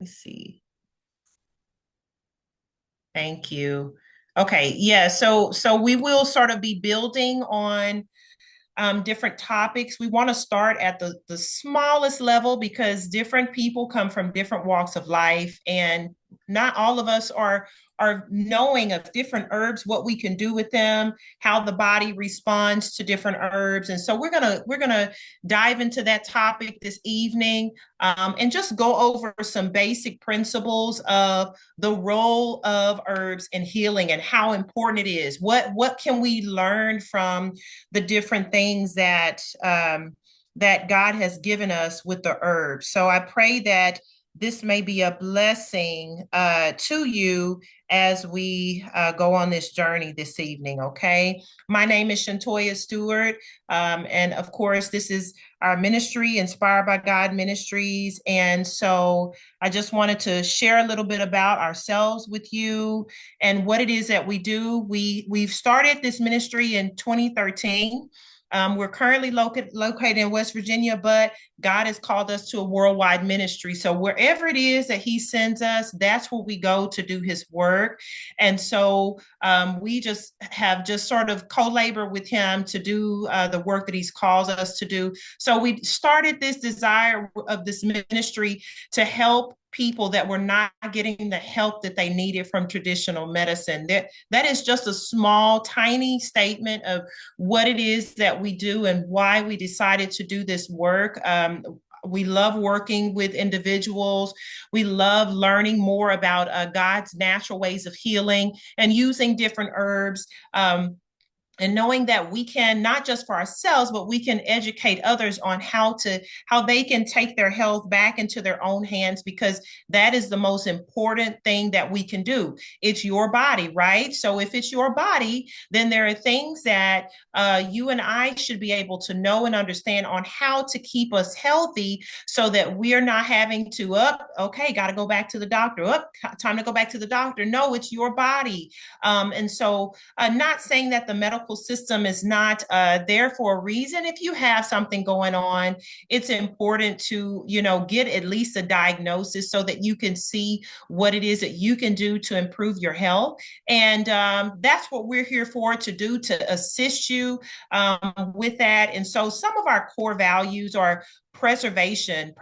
see. Thank you. Okay, yeah. So we will sort of be building on different topics. We want to start at the smallest level because different people come from different walks of life, and not all of us are knowing of different herbs, what we can do with them, how the body responds to different herbs. And so we're gonna dive into that topic this evening, and just go over some basic principles of the role of herbs in healing and how important it is. What can we learn from the different things that God has given us with the herbs? So I pray that this may be a blessing to you as we go on this journey this evening. Okay. My name is Shantoya Stewart. And of course, this is our ministry, Inspired by God Ministries. And so I just wanted to share a little bit about ourselves with you and what it is that we do. We've started this ministry in 2013. We're currently located in West Virginia, but God has called us to a worldwide ministry. So wherever it is that He sends us, that's where we go to do His work. And so we just sort of co-labor with Him to do the work that He's called us to do. So we started this desire of this ministry to help people that were not getting the help that they needed from traditional medicine. That is just a small, tiny statement of what it is that we do and why we decided to do this work. We love working with individuals. We love learning more about God's natural ways of healing and using different herbs. And knowing that we can, not just for ourselves, but we can educate others on how they can take their health back into their own hands, because that is the most important thing that we can do. It's your body, right? So if it's your body, then there are things that you and I should be able to know and understand on how to keep us healthy, so that we're not having to okay, got to go back to the doctor, time to go back to the doctor. No, it's your body. And so not saying that the medical system is not there for a reason. If you have something going on, it's important to, get at least a diagnosis so that you can see what it is that you can do to improve your health. And that's what we're here for, to do, to assist you with that. And so some of our core values are preservation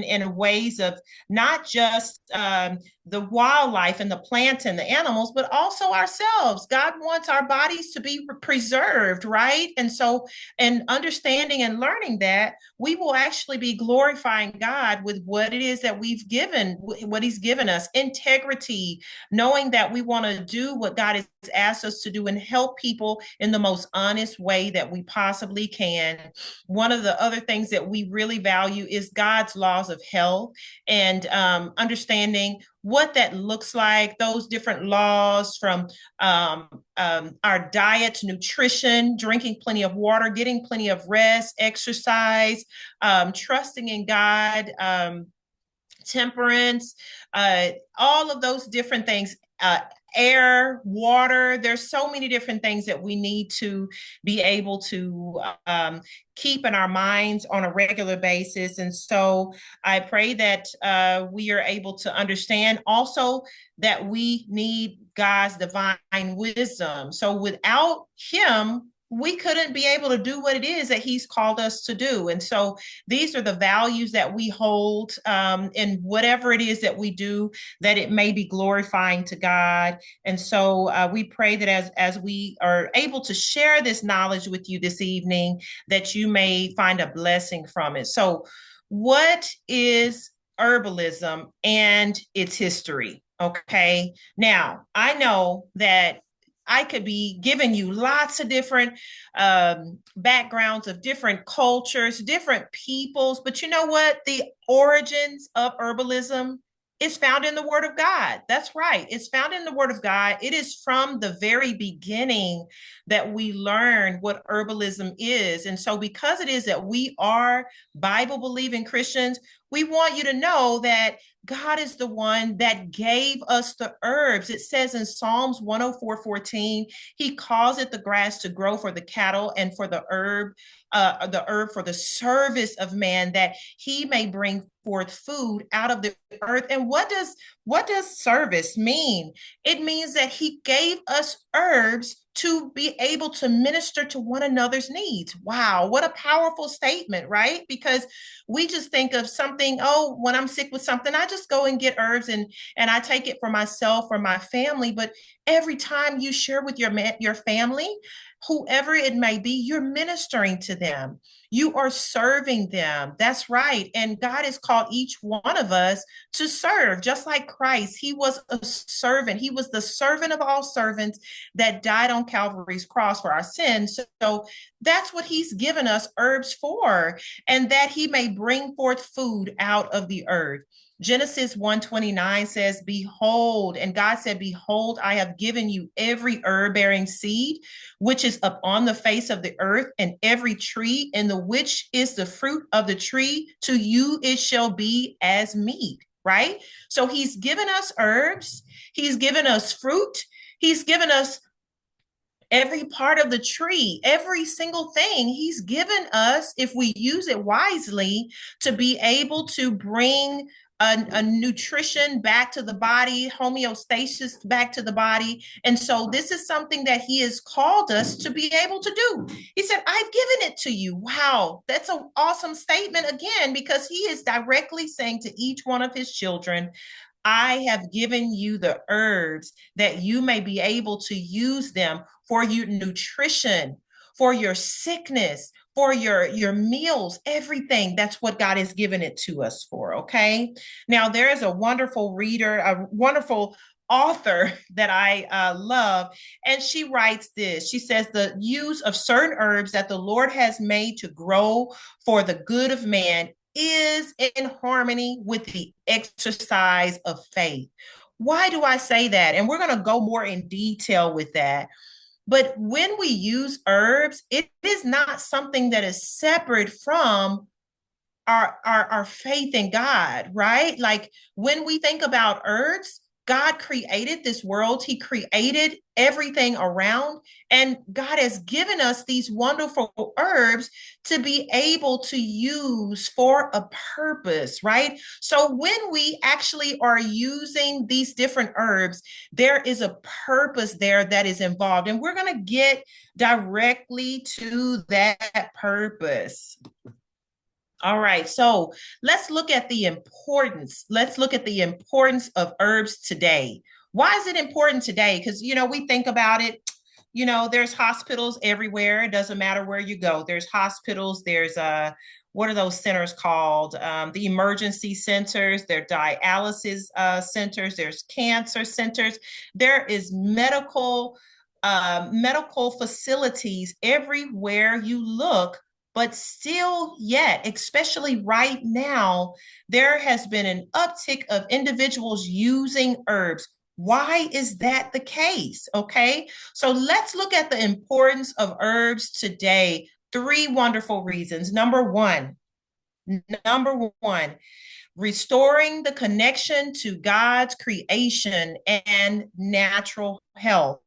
in ways of not just the wildlife and the plants and the animals, but also ourselves. God wants our bodies to be preserved, right? And so, in understanding and learning that, we will actually be glorifying God with what it is that what He's given us: integrity, knowing that we want to do what God has asked us to do and help people in the most honest way that we possibly can. One of the other things that we really value is God's laws of health, and understanding what that looks like, those different laws, from our diet to nutrition, drinking plenty of water, getting plenty of rest, exercise, trusting in God, temperance, all of those different things. Air, water, there's so many different things that we need to be able to keep in our minds on a regular basis. And so I pray that we are able to understand also that we need God's divine wisdom. So without Him, we couldn't be able to do what it is that He's called us to do. And so these are the values that we hold in whatever it is that we do, that it may be glorifying to God. And so we pray that as we are able to share this knowledge with you this evening, that you may find a blessing from it. So what is herbalism and its history? Okay. Now, I know that I could be giving you lots of different backgrounds of different cultures, different peoples, but you know what? The origins of herbalism is found in the Word of God. That's right. It's found in the Word of God. It is from the very beginning that we learn what herbalism is. And so, because it is that we are Bible believing Christians, we want you to know that God is the one that gave us the herbs. It says in Psalms 104:14, He causeth the grass to grow for the cattle and for the herb for the service of man, that He may bring forth food out of the earth. And what does service mean? It means that he gave us herbs to be able to minister to one another's needs. Wow, what a powerful statement, right? Because we just think of something, oh, when I'm sick with something, I just go and get herbs and I take it for myself or my family. But every time you share with your family, whoever it may be, you're ministering to them. You are serving them. That's right. And God has called each one of us to serve, just like Christ. He was a servant. He was the servant of all servants that died on Calvary's cross for our sins. So that's what he's given us herbs for, and that he may bring forth food out of the earth. Genesis 1:29 says, behold, and God said, behold, I have given you every herb bearing seed, which is upon the face of the earth, and every tree in the which is the fruit of the tree, to you it shall be as meat, right? So he's given us herbs, he's given us fruit, he's given us every part of the tree, every single thing he's given us, if we use it wisely, to be able to bring a nutrition back to the body, homeostasis back to the body. And so this is something that he has called us to be able to do. He said, I've given it to you. Wow, that's an awesome statement again, because he is directly saying to each one of his children, I have given you the herbs that you may be able to use them for your nutrition, for your sickness, for your meals, everything. That's what God has given it to us for. Okay. Now, there is a wonderful reader, a wonderful author that I love, and she writes this. She says, the use of certain herbs that the Lord has made to grow for the good of man is in harmony with the exercise of faith. Why do I say that? And we're going to go more in detail with that. But when we use herbs, it is not something that is separate from our faith in God, right? Like when we think about herbs, God created this world, he created everything around, and God has given us these wonderful herbs to be able to use for a purpose, right? So when we actually are using these different herbs, there is a purpose there that is involved, and we're going to get directly to that purpose. All right, so let's look at the importance. Let's look at the importance of herbs today. Why is it important today? Because, we think about it, there's hospitals everywhere. It doesn't matter where you go. There's hospitals, there's what are those centers called? The emergency centers, there are dialysis centers, there's cancer centers. There is medical facilities everywhere you look. But still yet, especially right now, there has been an uptick of individuals using herbs. Why is that the case? Okay, so let's look at the importance of herbs today. Three wonderful reasons. Number one, restoring the connection to God's creation and natural health.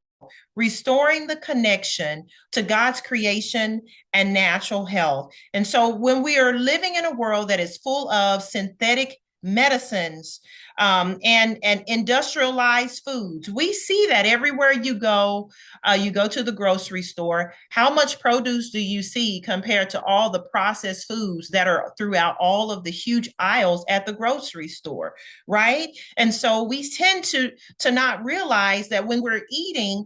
Restoring the connection to God's creation and natural health. And so when we are living in a world that is full of synthetic medicines and industrialized foods, we see that everywhere you go to the grocery store, how much produce do you see compared to all the processed foods that are throughout all of the huge aisles at the grocery store, right? And so we tend to not realize that when we're eating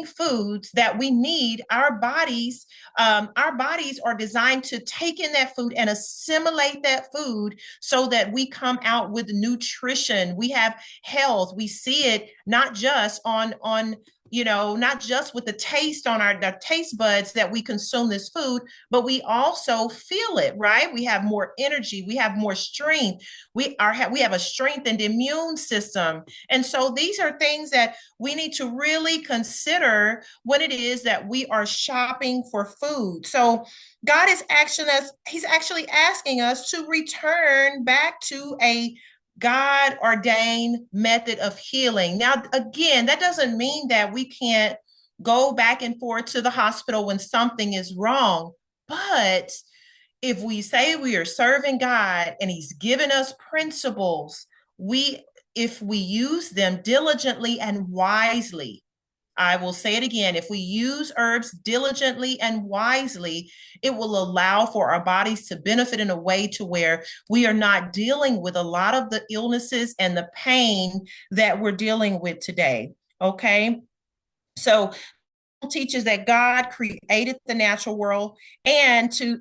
foods that we need, our bodies are designed to take in that food and assimilate that food so that we come out with nutrition. We have health. We see it not just not just with the taste on our taste buds that we consume this food, but we also feel it, right? We have more energy, we have more strength, we have a strengthened immune system. And so these are things that we need to really consider when it is that we are shopping for food. So God is he's actually asking us to return back to a God ordained method of healing. Now, again, that doesn't mean that we can't go back and forth to the hospital when something is wrong, but if we say we are serving God and he's given us principles, we if we use them diligently and wisely, I will say it again. If we use herbs diligently and wisely, it will allow for our bodies to benefit in a way to where we are not dealing with a lot of the illnesses and the pain that we're dealing with today. Okay. So teaches that God created the natural world and to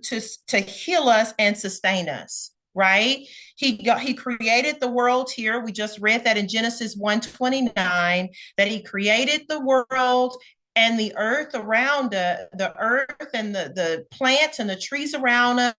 heal us and sustain us. Right? He created the world here. We just read that in Genesis 1:29 that he created the world and the earth around the earth and the plants and the trees around us.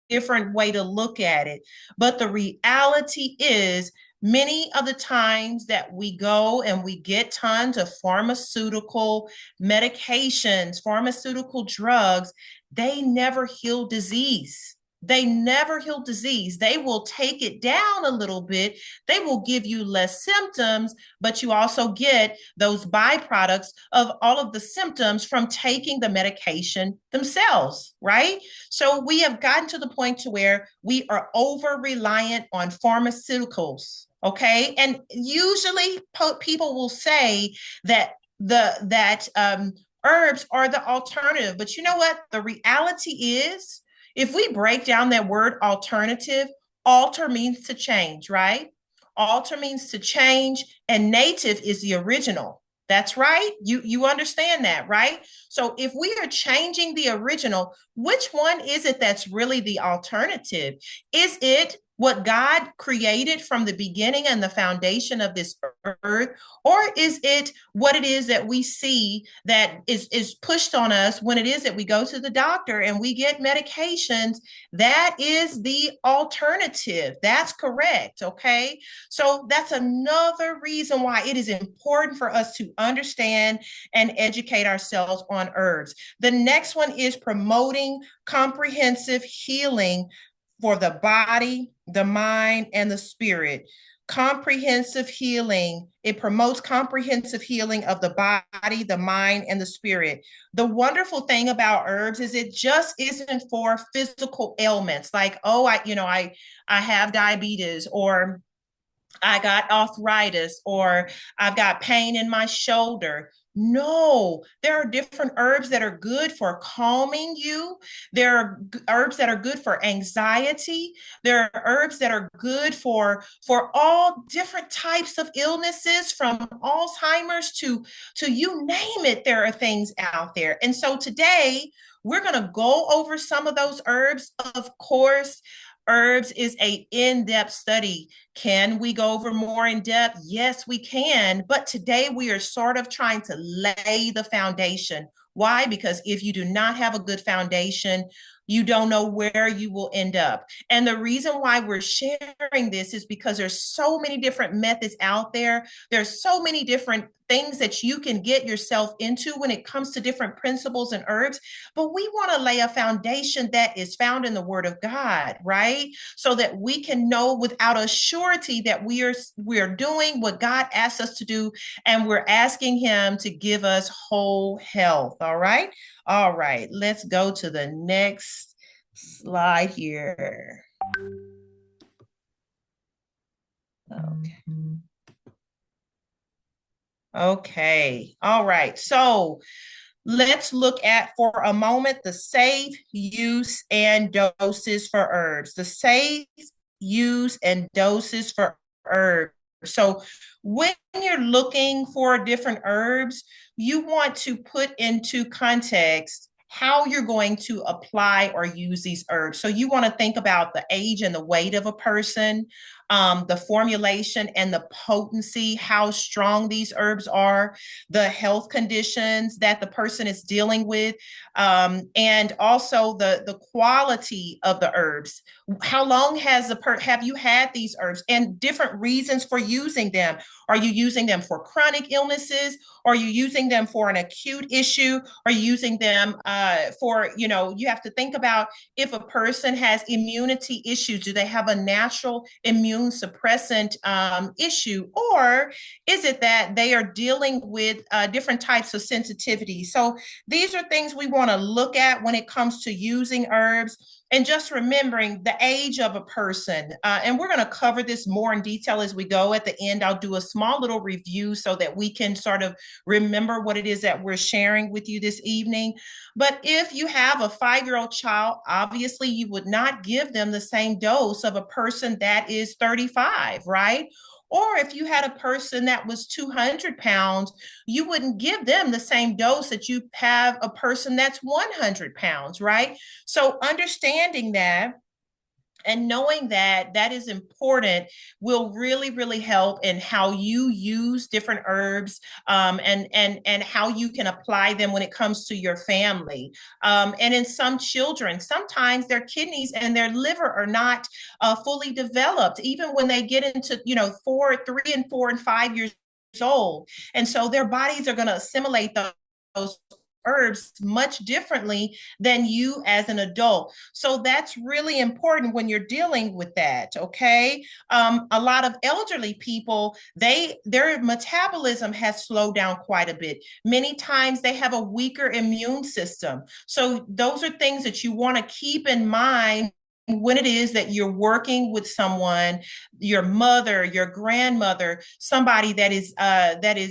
Different way to look at it. But the reality is, many of the times that we go and we get tons of pharmaceutical medications, pharmaceutical drugs, they never heal disease. They never heal disease. They will take it down a little bit. They will give you less symptoms, but you also get those byproducts of all of the symptoms from taking the medication themselves, right? So we have gotten to the point to where we are over reliant on pharmaceuticals. Okay. And usually people will say that herbs are the alternative. But you know what? The reality is, if we break down that word alternative, alter means to change, right? Alter means to change, and native is the original. That's right. You understand that, right? So if we are changing the original, which one is it that's really the alternative? Is it what God created from the beginning and the foundation of this earth? Or is it what it is that we see that is pushed on us when it is that we go to the doctor and we get medications? That is the alternative. That's correct. Okay. So that's another reason why it is important for us to understand and educate ourselves on herbs. The next one is promoting comprehensive healing for the body, the mind, and the spirit. Comprehensive healing. It promotes comprehensive healing of the body, the mind, and the spirit. The wonderful thing about herbs is it just isn't for physical ailments like, oh, I have diabetes, or I got arthritis, or I've got pain in my shoulder. No, there are different herbs that are good for calming you. There are herbs that are good for anxiety. There are herbs that are good for all different types of illnesses, from Alzheimer's to you name it. There are things out there. And so today we're going to go over some of those herbs. Of course, herbs is a in-depth study. Can we go over more in depth? Yes, we can. But today we are sort of trying to lay the foundation. Why? Because if you do not have a good foundation, you don't know where you will end up. And the reason why we're sharing this is because there's so many different methods out there. There's so many different things that you can get yourself into when it comes to different principles and herbs. But we want to lay a foundation that is found in the Word of God, right? So that we can know without a surety that we're doing what God asks us to do, and we're asking Him to give us whole health. All right. All right. Let's go to the next slide here. Okay. Okay. All right. So let's look at for a moment the safe use and doses for herbs. The safe use and doses for herbs. So when you're looking for different herbs, you want to put into context how you're going to apply or use these herbs. So you want to think about the age and the weight of a person, the formulation and the potency, how strong these herbs are, the health conditions that the person is dealing with, and also the quality of the herbs. How long have you had these herbs, and different reasons for using them? Are you using them for chronic illnesses? Are you using them for an acute issue? Are you using them for, you have to think about if a person has immunity issues, do they have a natural immune suppressant issue, or is it that they are dealing with different types of sensitivity? So these are things we want to look at when it comes to using herbs, and just remembering the age of a person. And we're going to cover this more in detail as we go. At the end, I'll do a small little review so that we can sort of remember what it is that we're sharing with you this evening. But if you have a 5-year-old child, obviously you would not give them the same dose of a person that is 35, right? Or if you had a person that was 200 pounds, you wouldn't give them the same dose that you have a person that's 100 pounds, right? So understanding that and knowing that that is important will really, really help in how you use different herbs, and how you can apply them when it comes to your family. And in some children, sometimes their kidneys and their liver are not fully developed, even when they get into 3 and 4 and 5 years old. And so their bodies are going to assimilate those herbs much differently than you as an adult. So that's really important when you're dealing with that. Okay. A lot of elderly people, their metabolism has slowed down quite a bit. Many times they have a weaker immune system. So those are things that you want to keep in mind when it is that you're working with someone, your mother, your grandmother, somebody that is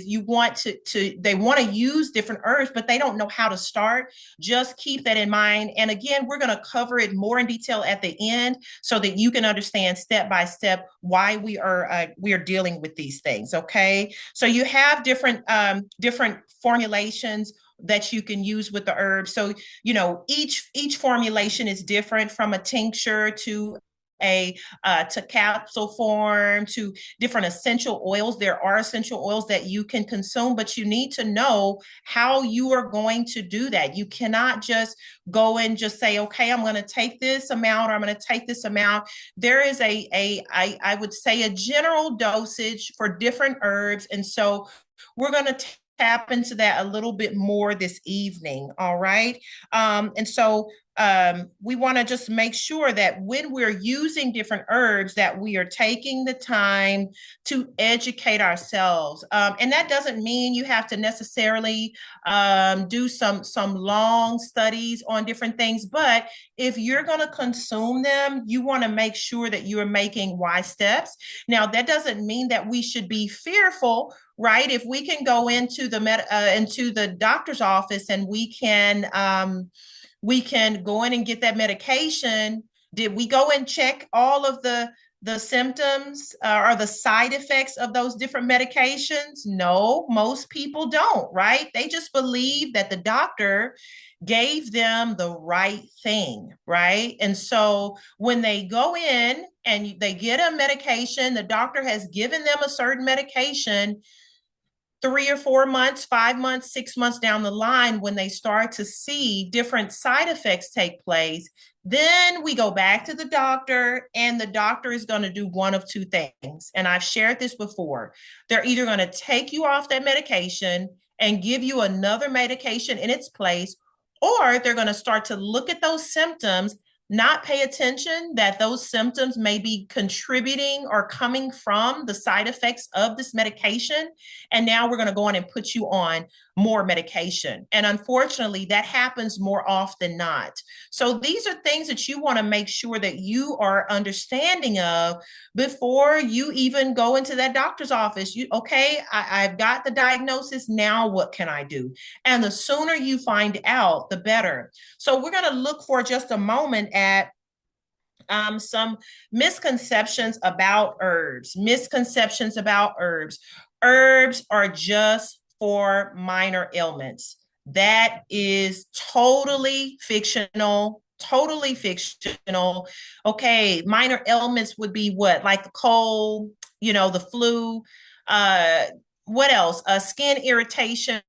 you want to they want to use different herbs, but they don't know how to start. Just keep that in mind. And again, we're going to cover it more in detail at the end so that you can understand step by step why we are dealing with these things. Okay, so you have different formulations that you can use with the herbs. So, each formulation is different, from a tincture to a to capsule form to different essential oils. There are essential oils that you can consume, but you need to know how you are going to do that. You cannot just go and just say, okay, I'm going to take this amount, or I'm going to take this amount. There is I would say a general dosage for different herbs. And so we're going to tap into that a little bit more this evening. All right. And so we want to just make sure that when we're using different herbs, that we are taking the time to educate ourselves. And that doesn't mean you have to necessarily do some long studies on different things, but if you're going to consume them, you want to make sure that you are making wise steps. Now, that doesn't mean that we should be fearful, right? If we can go into the doctor's office and we can go in and get that medication. Did we go and check all of the symptoms or the side effects of those different medications? No, most people don't, right? They just believe that the doctor gave them the right thing, right? And so when they go in and they get a medication, the doctor has given them a certain medication. 3 or 4 months, 5 months, 6 months down the line, when they start to see different side effects take place, then we go back to the doctor, and the doctor is going to do one of two things. And I've shared this before. They're either going to take you off that medication and give you another medication in its place, or they're going to start to look at those symptoms, not pay attention that those symptoms may be contributing or coming from the side effects of this medication. And now we're going to go on and put you on more medication. And unfortunately, that happens more often than not. So these are things that you want to make sure that you are understanding of before you even go into that doctor's office. Okay, I've got the diagnosis. Now what can I do? And the sooner you find out, the better. So we're going to look for just a moment at some misconceptions about herbs. Misconceptions about herbs. Herbs are just for minor ailments. That is totally fictional. Totally fictional. Okay, minor ailments would be what? Like the cold, the flu. Uh, what else? Skin irritation,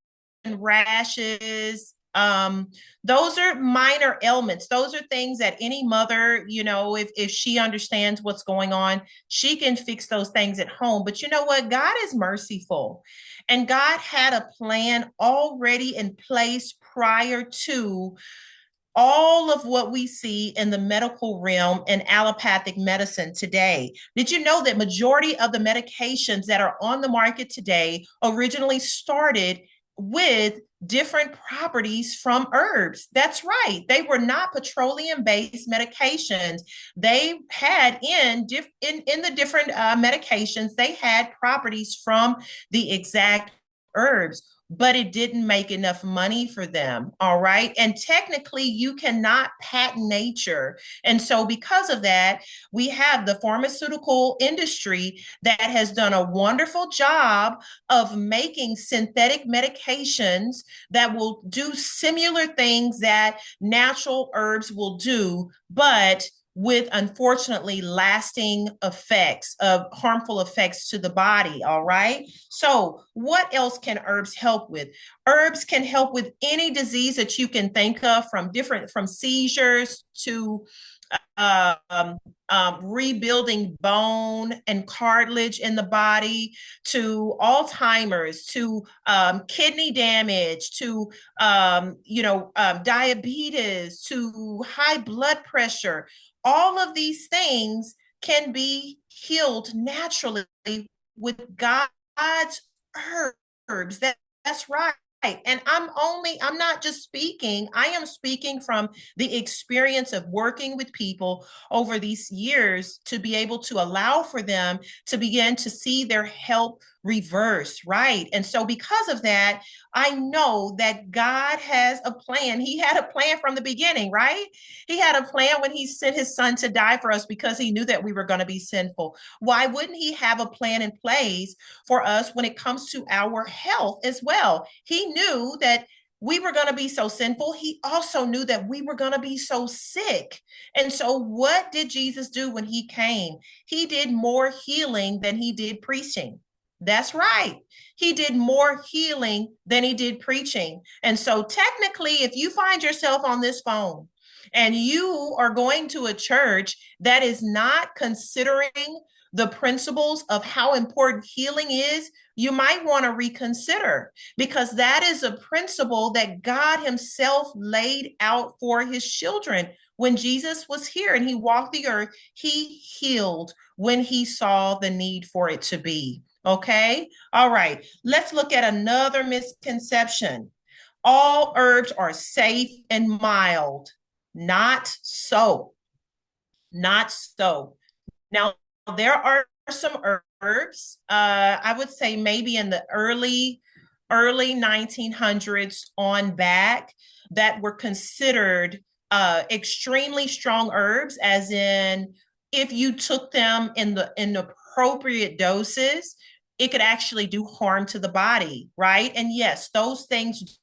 rashes, Um, those are minor ailments. Those are things that any mother, if she understands what's going on, she can fix those things at home. But you know what? God is merciful. And God had a plan already in place prior to all of what we see in the medical realm and allopathic medicine today. Did you know that majority of the medications that are on the market today originally started with different properties from herbs? That's right. They were not petroleum-based medications. They had in the different medications, they had properties from the exact herbs, but it didn't make enough money for them. All right. And technically, you cannot patent nature. And so, because of that, we have the pharmaceutical industry that has done a wonderful job of making synthetic medications that will do similar things that natural herbs will do, but with unfortunately lasting effects of harmful effects to the body. All right. So, what else can herbs help with? Herbs can help with any disease that you can think of, from seizures to uh, um, rebuilding bone and cartilage in the body, to Alzheimer's, to kidney damage, to diabetes, to high blood pressure. All of these things can be healed naturally with God's herbs. That's right. And I'm not just speaking, I am speaking from the experience of working with people over these years to be able to allow for them to begin to see their health reverse, right? And so, because of that, I know that God has a plan. He had a plan from the beginning, right? He had a plan when he sent his son to die for us because he knew that we were going to be sinful. Why wouldn't he have a plan in place for us when it comes to our health as well? He knew that we were going to be so sinful. He also knew that we were going to be so sick. And so, what did Jesus do when he came? He did more healing than he did preaching. That's right. He did more healing than he did preaching. And so, technically, if you find yourself on this phone and you are going to a church that is not considering the principles of how important healing is, you might want to reconsider, because that is a principle that God himself laid out for his children. When Jesus was here and he walked the earth, he healed when he saw the need for it to be. Okay. All right. Let's look at another misconception. All herbs are safe and mild. Not so. Not so. Now, there are some herbs, I would say maybe in the early 1900s on back, that were considered extremely strong herbs, as in if you took them in appropriate doses, it could actually do harm to the body, right? And yes, those things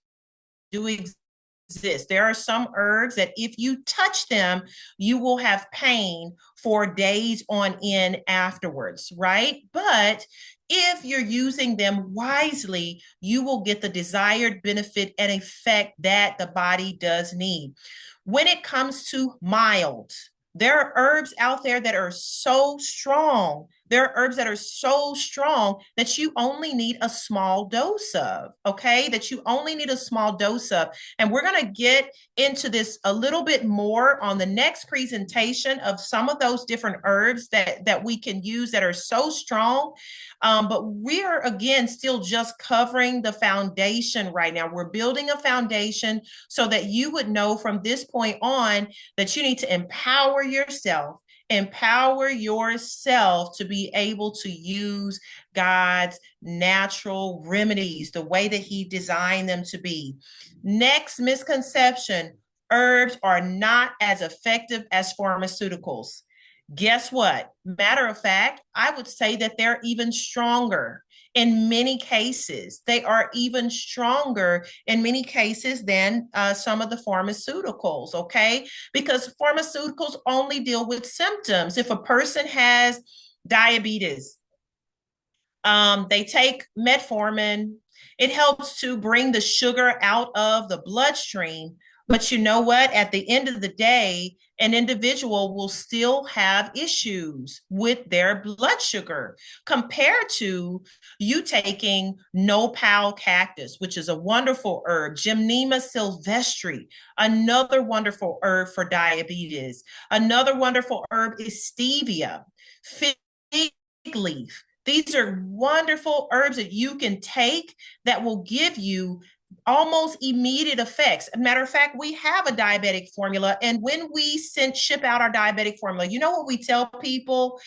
do exist. There are some herbs that if you touch them, you will have pain for days on end afterwards, right? But if you're using them wisely, you will get the desired benefit and effect that the body does need. When it comes to mild, there are herbs out there that are so strong. There are herbs that are so strong that you only need a small dose of, okay? That you only need a small dose of. And we're going to get into this a little bit more on the next presentation of some of those different herbs that we can use that are so strong. But we are, again, still just covering the foundation right now. We're building a foundation so that you would know from this point on that you need to empower yourself to be able to use God's natural remedies the way that he designed them to be. Next misconception: herbs are not as effective as pharmaceuticals. Guess what? Matter of fact, I would say that they're even stronger in many cases. They are even stronger in many cases than some of the pharmaceuticals, okay? Because pharmaceuticals only deal with symptoms. If a person has diabetes, they take metformin It helps to bring the sugar out of the bloodstream. But you know what? At the end of the day, an individual will still have issues with their blood sugar compared to you taking nopal cactus, which is a wonderful herb, Gymnema sylvestre, another wonderful herb for diabetes. Another wonderful herb is stevia, fig leaf. These are wonderful herbs that you can take that will give you almost immediate effects. A matter of fact, we have a diabetic formula. And when we ship out our diabetic formula, you know what we tell people?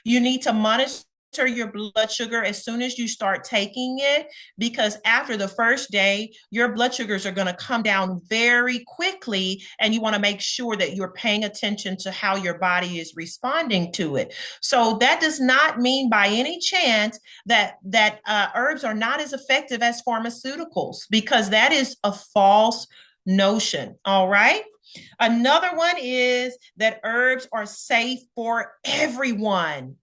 You need to monitor your blood sugar as soon as you start taking it, because after the first day, your blood sugars are going to come down very quickly. And you want to make sure that you're paying attention to how your body is responding to it. So that does not mean by any chance that herbs are not as effective as pharmaceuticals, because that is a false notion. All right. Another one is that herbs are safe for everyone.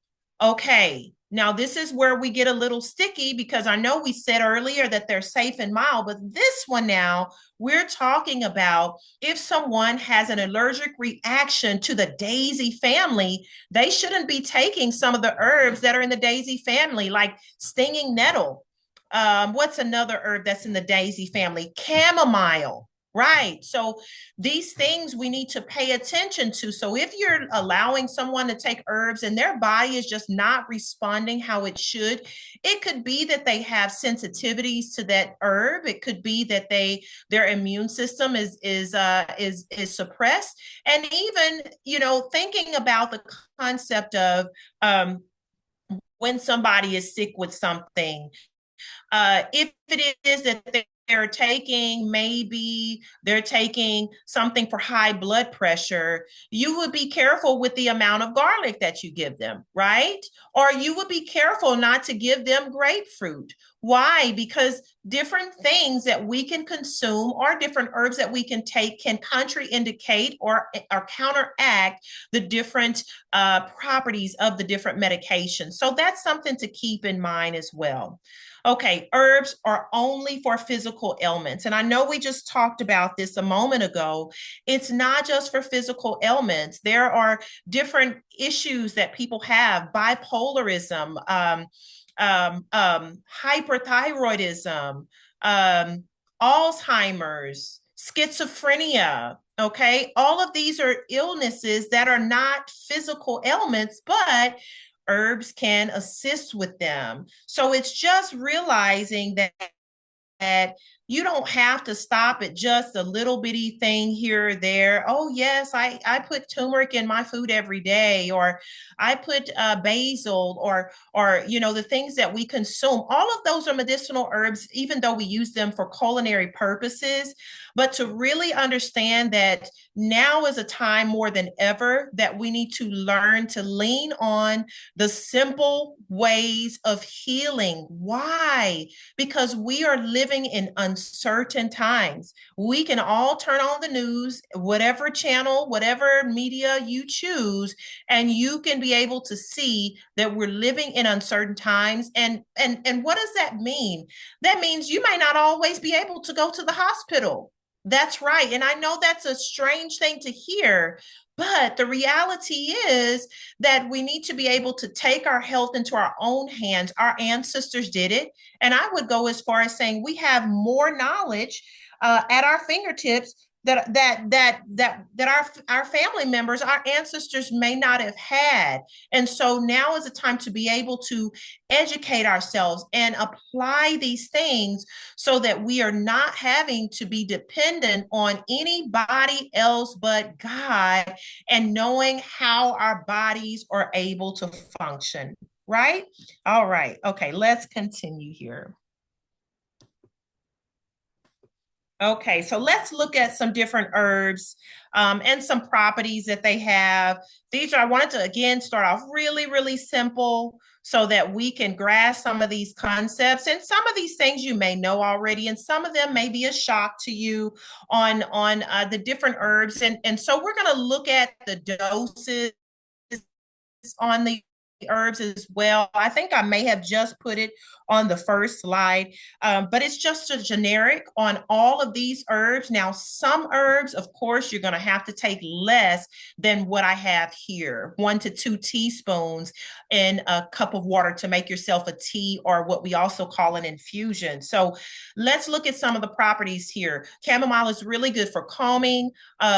Okay, now this is where we get a little sticky, because I know we said earlier that they're safe and mild, but this one now, we're talking about if someone has an allergic reaction to the daisy family, they shouldn't be taking some of the herbs that are in the daisy family, like stinging nettle. What's another herb that's in the daisy family? Chamomile. Right. So these things we need to pay attention to. So if you're allowing someone to take herbs and their body is just not responding how it should, it could be that they have sensitivities to that herb. It could be that their immune system is suppressed. And even, thinking about the concept of when somebody is sick with something, if it is that maybe they're taking something for high blood pressure, you would be careful with the amount of garlic that you give them, right? Or you would be careful not to give them grapefruit. Why? Because different things that we can consume or different herbs that we can take can contraindicate or counteract the different properties of the different medications. So that's something to keep in mind as well. Okay, herbs are only for physical ailments. And I know we just talked about this a moment ago. It's not just for physical ailments. There are different issues that people have: bipolarism, hyperthyroidism, Alzheimer's, schizophrenia. Okay, all of these are illnesses that are not physical ailments, but herbs can assist with them. So it's just realizing that you don't have to stop at just a little bitty thing here or there. Oh, yes, I put turmeric in my food every day, or I put basil, or the things that we consume. All of those are medicinal herbs, even though we use them for culinary purposes. But to really understand that now is a time more than ever that we need to learn to lean on the simple ways of healing. Why? Because we are living in uncertain times. We can all turn on the news, whatever channel, whatever media you choose, and you can be able to see that we're living in uncertain times. And what does that mean? That means you may not always be able to go to the hospital. That's right. And I know that's a strange thing to hear, but the reality is that we need to be able to take our health into our own hands. Our ancestors did it. And I would go as far as saying we have more knowledge at our fingertips that our family members, our ancestors may not have had. And so now is the time to be able to educate ourselves and apply these things so that we are not having to be dependent on anybody else but God, and knowing how our bodies are able to function. Right? All right. Okay, let's continue here. Okay, so let's look at some different herbs and some properties that they have. I wanted to again start off really, really simple so that we can grasp some of these concepts. And some of these things you may know already, and some of them may be a shock to you on the different herbs. And so we're going to look at the doses on herbs as well. I think I may have just put it on the first slide, but it's just a generic on all of these herbs. Now, some herbs, of course, you're going to have to take less than what I have here, 1 to 2 teaspoons in a cup of water to make yourself a tea, or what we also call an infusion. So let's look at some of the properties here. Chamomile is really good for calming,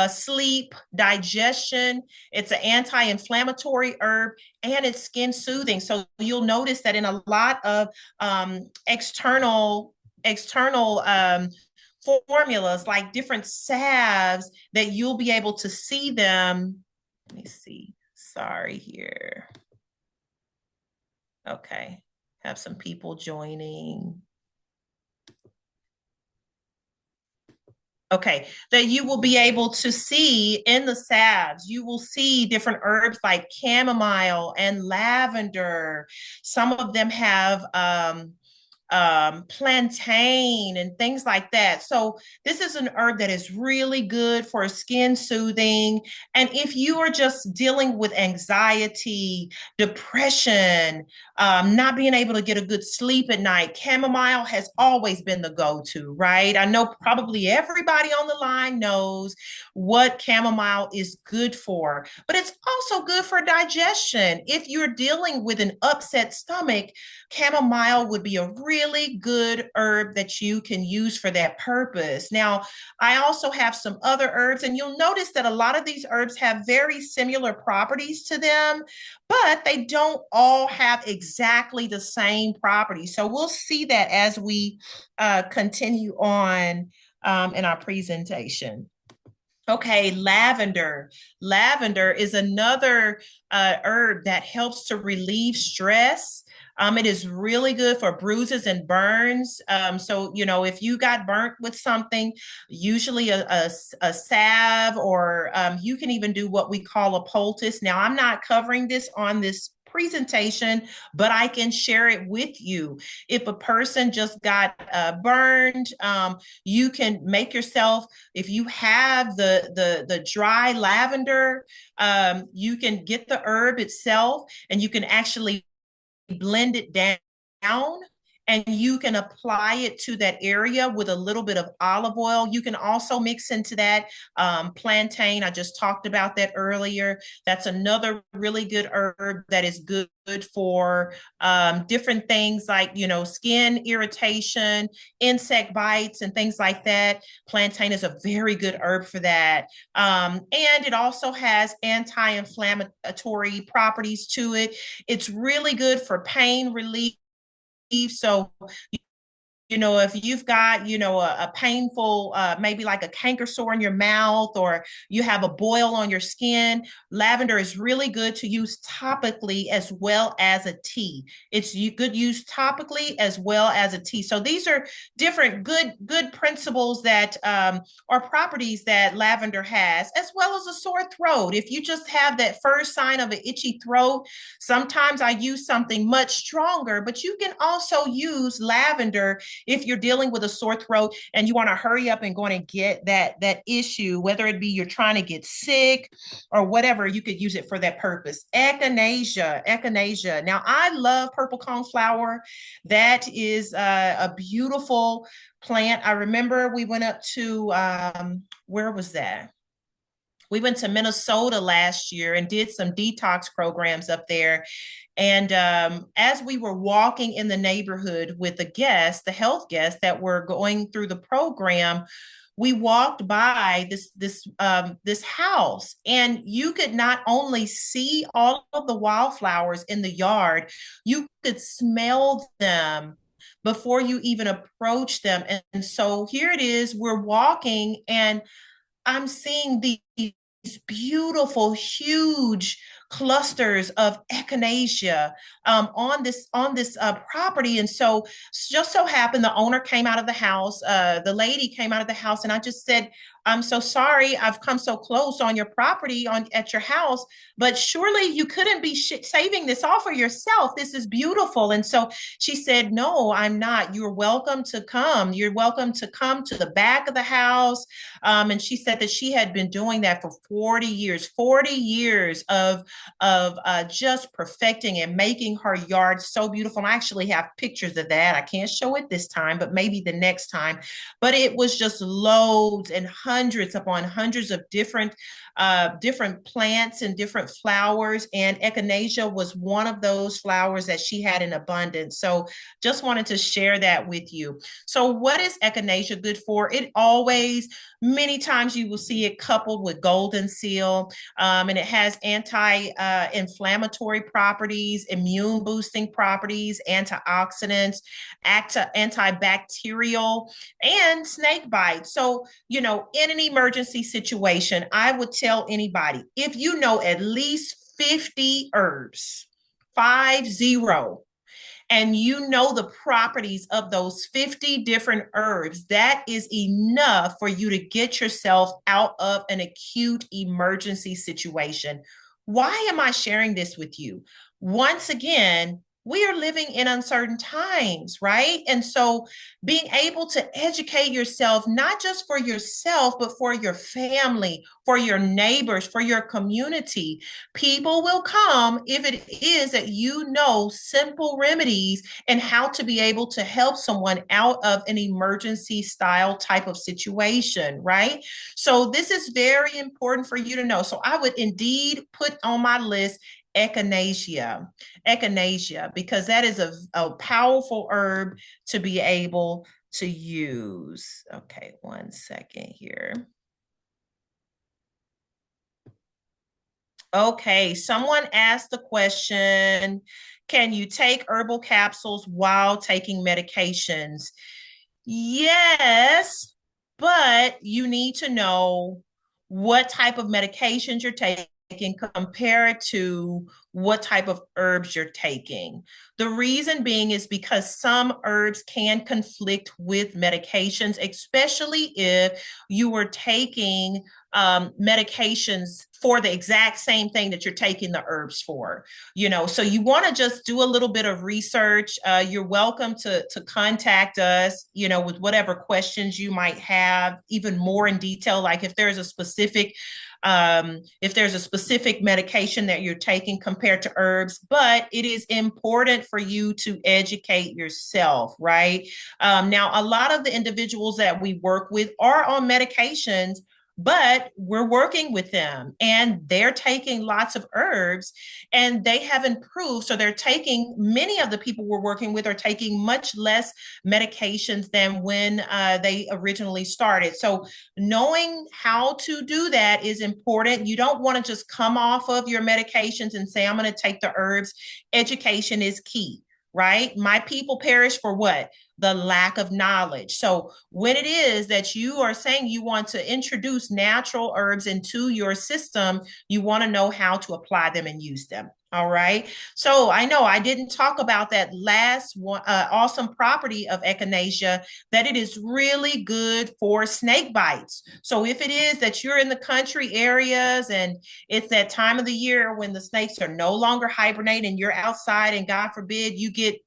sleep, digestion. It's an anti-inflammatory herb, and it's skin soothing. So you'll notice that in a lot of external formulas, like different salves, that you'll be able to see them. Let me see. Sorry here. Okay. Have some people joining. Okay, that you will be able to see in the salves. You will see different herbs like chamomile and lavender. Some of them have plantain and things like that. So this is an herb that is really good for skin soothing. And if you are just dealing with anxiety, depression, not being able to get a good sleep at night, chamomile has always been the go-to, right? I know probably everybody on the line knows what chamomile is good for, but it's also good for digestion. If you're dealing with an upset stomach, chamomile would be a really good herb that you can use for that purpose. Now, I also have some other herbs, and you'll notice that a lot of these herbs have very similar properties to them, but they don't all have exactly the same properties. So we'll see that as we continue on in our presentation. Okay, lavender. Lavender is another herb that helps to relieve stress. It is really good for bruises and burns. So, if you got burnt with something, usually a salve, or you can even do what we call a poultice. Now, I'm not covering this on this presentation, but I can share it with you. If a person just got burned, you can make yourself, if you have the dry lavender, you can get the herb itself, and you can actually blend it down, and you can apply it to that area with a little bit of olive oil. You can also mix into that plantain. I just talked about that earlier. That's another really good herb that is good for different things like, skin irritation, insect bites, and things like that. Plantain is a very good herb for that. And it also has anti-inflammatory properties to it. It's really good for pain relief. So if you've got, a painful, maybe like a canker sore in your mouth, or you have a boil on your skin, lavender is really good to use topically as well as a tea. It's good use topically as well as a tea. So these are different good principles that are properties that lavender has, as well as a sore throat. If you just have that first sign of an itchy throat, sometimes I use something much stronger, but you can also use lavender if you're dealing with a sore throat and you want to hurry up and go and get that issue, whether it be you're trying to get sick or whatever, you could use it for that purpose. Echinacea. Now, I love purple coneflower. That is a beautiful plant. I remember we went up to, where was that? We went to Minnesota last year and did some detox programs up there. And as we were walking in the neighborhood with the health guests that were going through the program, we walked by this house, and you could not only see all of the wildflowers in the yard, you could smell them before you even approach them. And so here it is, we're walking, and I'm seeing these beautiful, huge clusters of echinacea on this property. And so just so happened the owner came out of the house, the lady came out of the house, and I just said, I'm so sorry I've come so close on your property on at your house, but surely you couldn't be saving this all for yourself. This is beautiful. And so she said, no, I'm not. You're welcome to come. You're welcome to come to the back of the house. And she said that she had been doing that for 40 years of just perfecting and making her yard so beautiful. And I actually have pictures of that. I can't show it this time, but maybe the next time. But it was just loads and hundreds upon hundreds of different plants and different flowers. And echinacea was one of those flowers that she had in abundance. So just wanted to share that with you. So what is echinacea good for? It always, many times you will see it coupled with golden seal, and it has anti-inflammatory properties, immune boosting properties, antioxidants, antibacterial, and snake bite. So, in an emergency situation, I would tell anybody, if you know at least 50 herbs, 50, and you know the properties of those 50 different herbs, that is enough for you to get yourself out of an acute emergency situation. Why am I sharing this with you? Once again, we are living in uncertain times, right? And so being able to educate yourself, not just for yourself, but for your family, for your neighbors, for your community. People will come if it is that you know simple remedies and how to be able to help someone out of an emergency style type of situation, right? So this is very important for you to know. So I would indeed put on my list echinacea, because that is a powerful herb to be able to use. Okay, one second here. Okay, someone asked the question, can you take herbal capsules while taking medications? Yes, but you need to know what type of medications you're taking compared to what type of herbs you're taking. The reason being is because some herbs can conflict with medications, especially if you were taking medications for the exact same thing that you're taking the herbs for. So you want to just do a little bit of research. You're welcome to contact us, with whatever questions you might have, even more in detail, like if there's a specific medication that you're taking compared to herbs. But it is important for you to educate yourself, right? Now, a lot of the individuals that we work with are on medications, but we're working with them and they're taking lots of herbs and they have improved. So many of the people we're working with are taking much less medications than when they originally started. So knowing how to do that is important. You don't want to just come off of your medications and say, I'm going to take the herbs. Education is key, right? My people perish for what? The lack of knowledge. So when it is that you are saying you want to introduce natural herbs into your system, you want to know how to apply them and use them. All right. So I know I didn't talk about that last one, awesome property of echinacea, that it is really good for snake bites. So if it is that you're in the country areas and it's that time of the year when the snakes are no longer hibernating, you're outside, and God forbid you get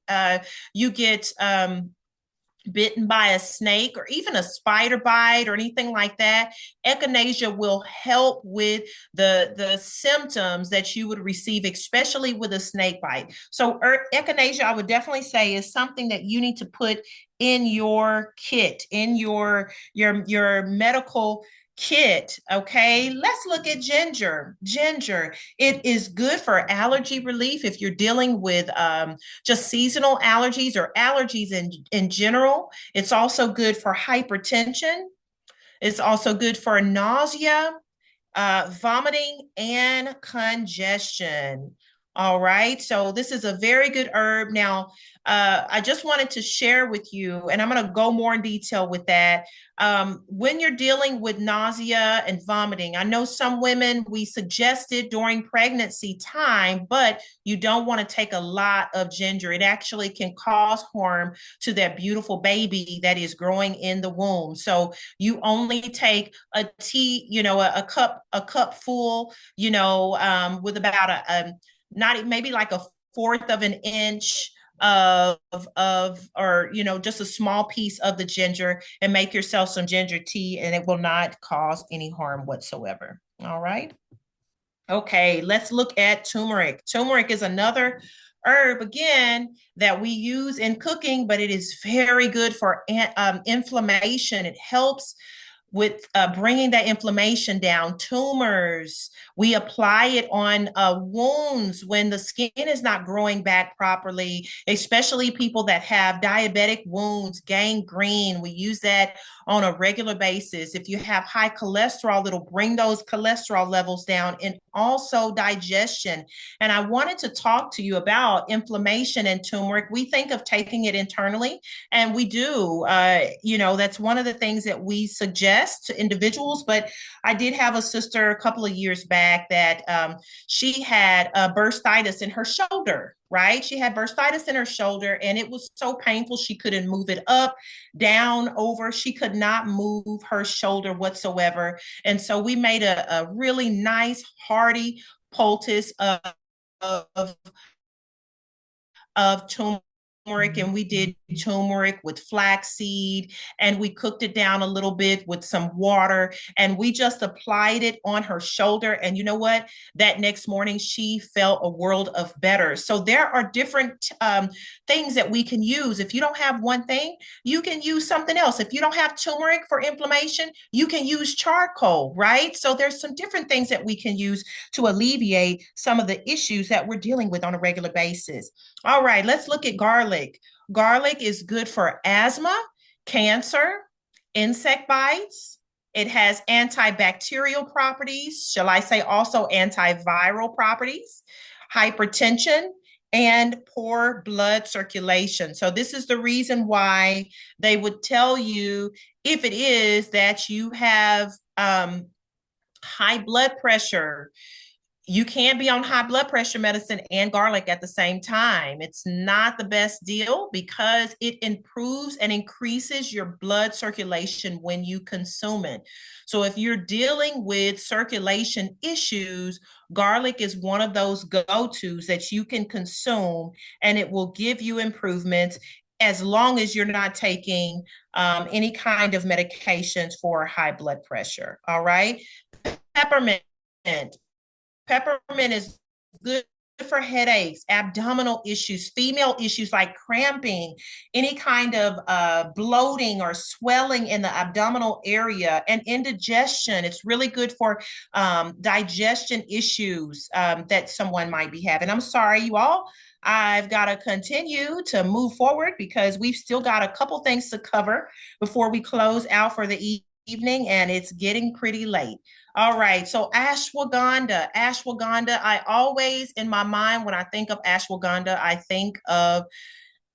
bitten by a snake or even a spider bite or anything like that, echinacea will help with the symptoms that you would receive, especially with a snake bite. So echinacea, I would definitely say, is something that you need to put in your kit, in your medical kit. Okay, let's look at ginger. It is good for allergy relief if you're dealing with just seasonal allergies or allergies in general. It's also good for hypertension. It's also good for nausea, vomiting, and congestion. All right. So this is a very good herb. Now, I just wanted to share with you, and I'm going to go more in detail with that. When you're dealing with nausea and vomiting, I know some women we suggested during pregnancy time, but you don't want to take a lot of ginger. It actually can cause harm to that beautiful baby that is growing in the womb. So you only take a tea, a cup full, with about a not maybe like a fourth of an inch of or just a small piece of the ginger, and make yourself some ginger tea, and it will not cause any harm whatsoever. All right. Okay, let's look at turmeric. Turmeric is another herb, again, that we use in cooking, but it is very good for inflammation. It helps with bringing that inflammation down. Tumors, we apply it on wounds when the skin is not growing back properly, especially people that have diabetic wounds, gangrene. We use that on a regular basis. If you have high cholesterol, it'll bring those cholesterol levels down, and also digestion. And I wanted to talk to you about inflammation and turmeric. We think of taking it internally, and we do. That's one of the things that we suggest to individuals. But I did have a sister a couple of years back that she had bursitis in her shoulder. Right? She had bursitis in her shoulder, and it was so painful. She couldn't move it up, down, over. She could not move her shoulder whatsoever. And so we made a really nice, hearty poultice of of turmeric, and we did turmeric with flaxseed, and we cooked it down a little bit with some water, and we just applied it on her shoulder. And you know what, that next morning she felt a world of better. So there are different things that we can use. If you don't have one thing, you can use something else. If you don't have turmeric for inflammation, you can use charcoal, right? So there's some different things that we can use to alleviate some of the issues that we're dealing with on a regular basis. All right, let's look at garlic. Garlic is good for asthma, cancer, insect bites. It has antibacterial properties, shall I say also antiviral properties, hypertension, and poor blood circulation. So this is the reason why they would tell you, if it is that you have high blood pressure, you can't be on high blood pressure medicine and garlic at the same time. It's not the best deal because it improves and increases your blood circulation when you consume it. So if you're dealing with circulation issues, garlic is one of those go-tos that you can consume, and it will give you improvements as long as you're not taking any kind of medications for high blood pressure. All right. Peppermint. Peppermint is good for headaches, abdominal issues, female issues like cramping, any kind of bloating or swelling in the abdominal area, and indigestion. It's really good for digestion issues that someone might be having. I'm sorry, you all. I've got to continue to move forward because we've still got a couple things to cover before we close out for the evening, and it's getting pretty late. All right, so ashwagandha. Ashwagandha, I always, in my mind, when I think of ashwagandha, I think of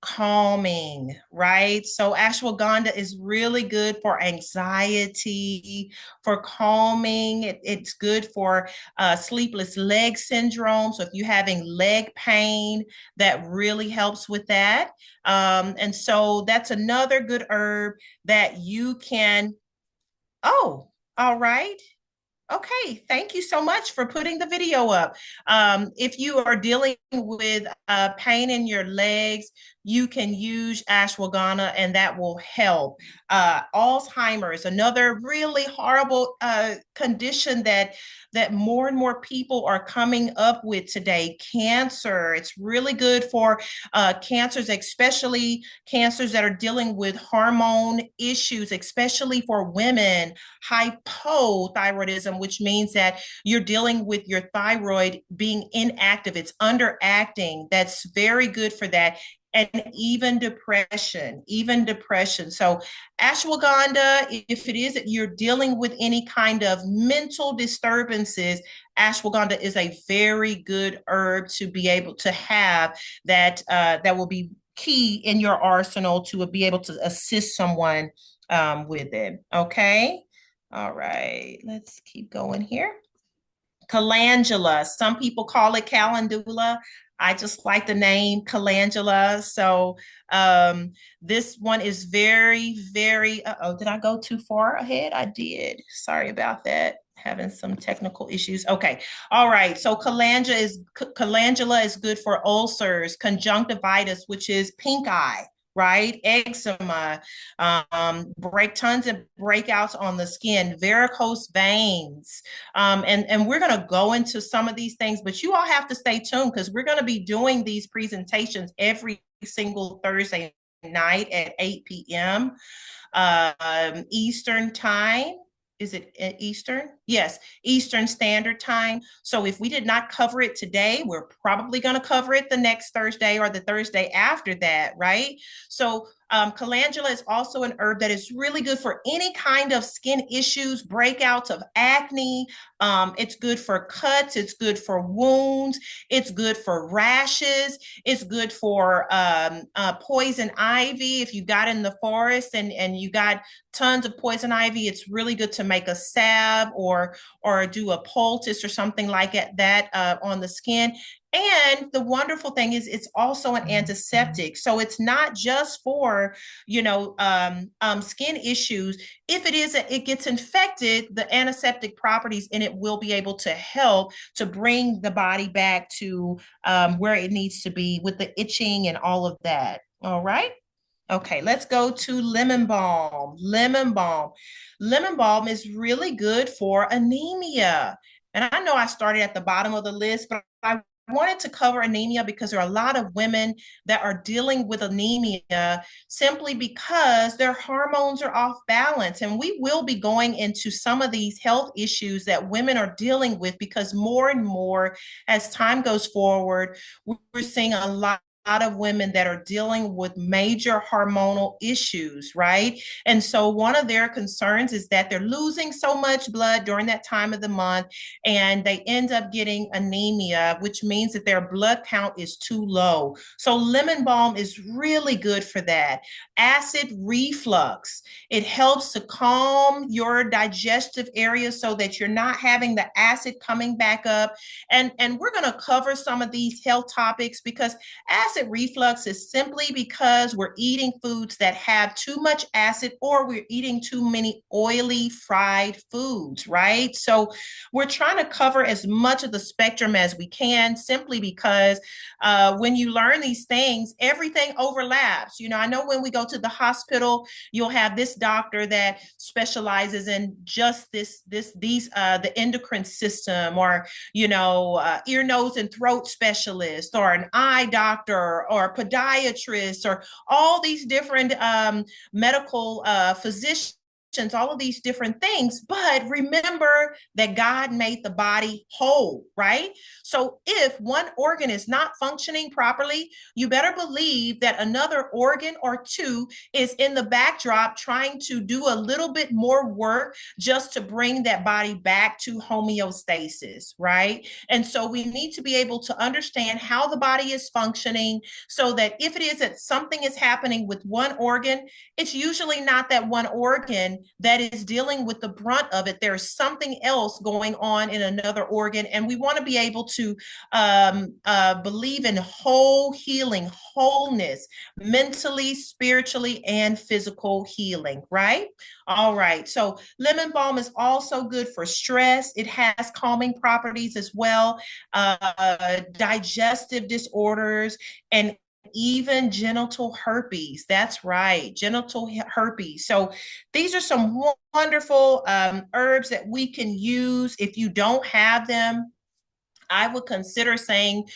calming, right? So ashwagandha is really good for anxiety, for calming. It's good for sleepless leg syndrome. So if you're having leg pain, that really helps with that. And so that's another good herb that you can. Oh, all right. Okay, thank you so much for putting the video up. If you are dealing with pain in your legs, you can use ashwagandha, and that will help. Alzheimer's, another really horrible condition that more and more people are coming up with today. Cancer, it's really good for cancers, especially cancers that are dealing with hormone issues, especially for women. Hypothyroidism, which means that you're dealing with your thyroid being inactive, it's underacting. That's very good for that. and even depression. So ashwagandha, if it is that you're dealing with any kind of mental disturbances, ashwagandha is a very good herb to be able to have that that will be key in your arsenal to be able to assist someone with it. Okay. All right. Let's keep going here. Calendula. Some people call it calendula. I just like the name calendula. So this one is very, very, oh, did I go too far ahead? I did. Sorry about that. Having some technical issues. Okay. All right. So calendula is good for ulcers, conjunctivitis, which is pink eye, right? Eczema, break tons of breakouts on the skin, varicose veins, and we're going to go into some of these things, but you all have to stay tuned because we're going to be doing these presentations every single Thursday night at 8 p.m. Eastern time. Is it Eastern? Yes, Eastern Standard Time. So if we did not cover it today, we're probably going to cover it the next Thursday or the Thursday after that, right? So calendula is also an herb that is really good for any kind of skin issues, breakouts of acne. It's good for cuts. It's good for wounds. It's good for rashes. It's good for poison ivy. If you got in the forest and you got tons of poison ivy, it's really good to make a salve or do a poultice or something like that on the skin. And the wonderful thing is it's also an antiseptic. So it's not just for, skin issues. If it gets infected, the antiseptic properties in it will be able to help to bring the body back to where it needs to be with the itching and all of that. All right. Okay, let's go to lemon balm. Lemon balm. Lemon balm is really good for anemia. And I know I started at the bottom of the list, but I wanted to cover anemia because there are a lot of women that are dealing with anemia simply because their hormones are off balance. And we will be going into some of these health issues that women are dealing with because more and more as time goes forward, we're seeing a lot of women that are dealing with major hormonal issues, right? And so one of their concerns is that they're losing so much blood during that time of the month and they end up getting anemia, which means that their blood count is too low. So lemon balm is really good for that. Acid reflux, it helps to calm your digestive area so that you're not having the acid coming back up. And we're going to cover some of these health topics because acid reflux is simply because we're eating foods that have too much acid or we're eating too many oily fried foods, right? So we're trying to cover as much of the spectrum as we can simply because when you learn these things, everything overlaps. I know when we go to the hospital, you'll have this doctor that specializes in just the endocrine system or, ear, nose, and throat specialist or an eye doctor or a podiatrist or all these different medical physicians, all of these different things. But remember that God made the body whole, right? So if one organ is not functioning properly, you better believe that another organ or two is in the backdrop trying to do a little bit more work just to bring that body back to homeostasis, right? And so we need to be able to understand how the body is functioning so that if it is that something is happening with one organ, it's usually not that one organ that is dealing with the brunt of it. There's something else going on in another organ. And we want to be able to believe in whole healing, wholeness, mentally, spiritually, and physical healing, right? All right. So lemon balm is also good for stress. It has calming properties as well, digestive disorders, and even genital herpes. That's right, genital herpes. So these are some wonderful herbs that we can use if you don't have them. I would consider saying,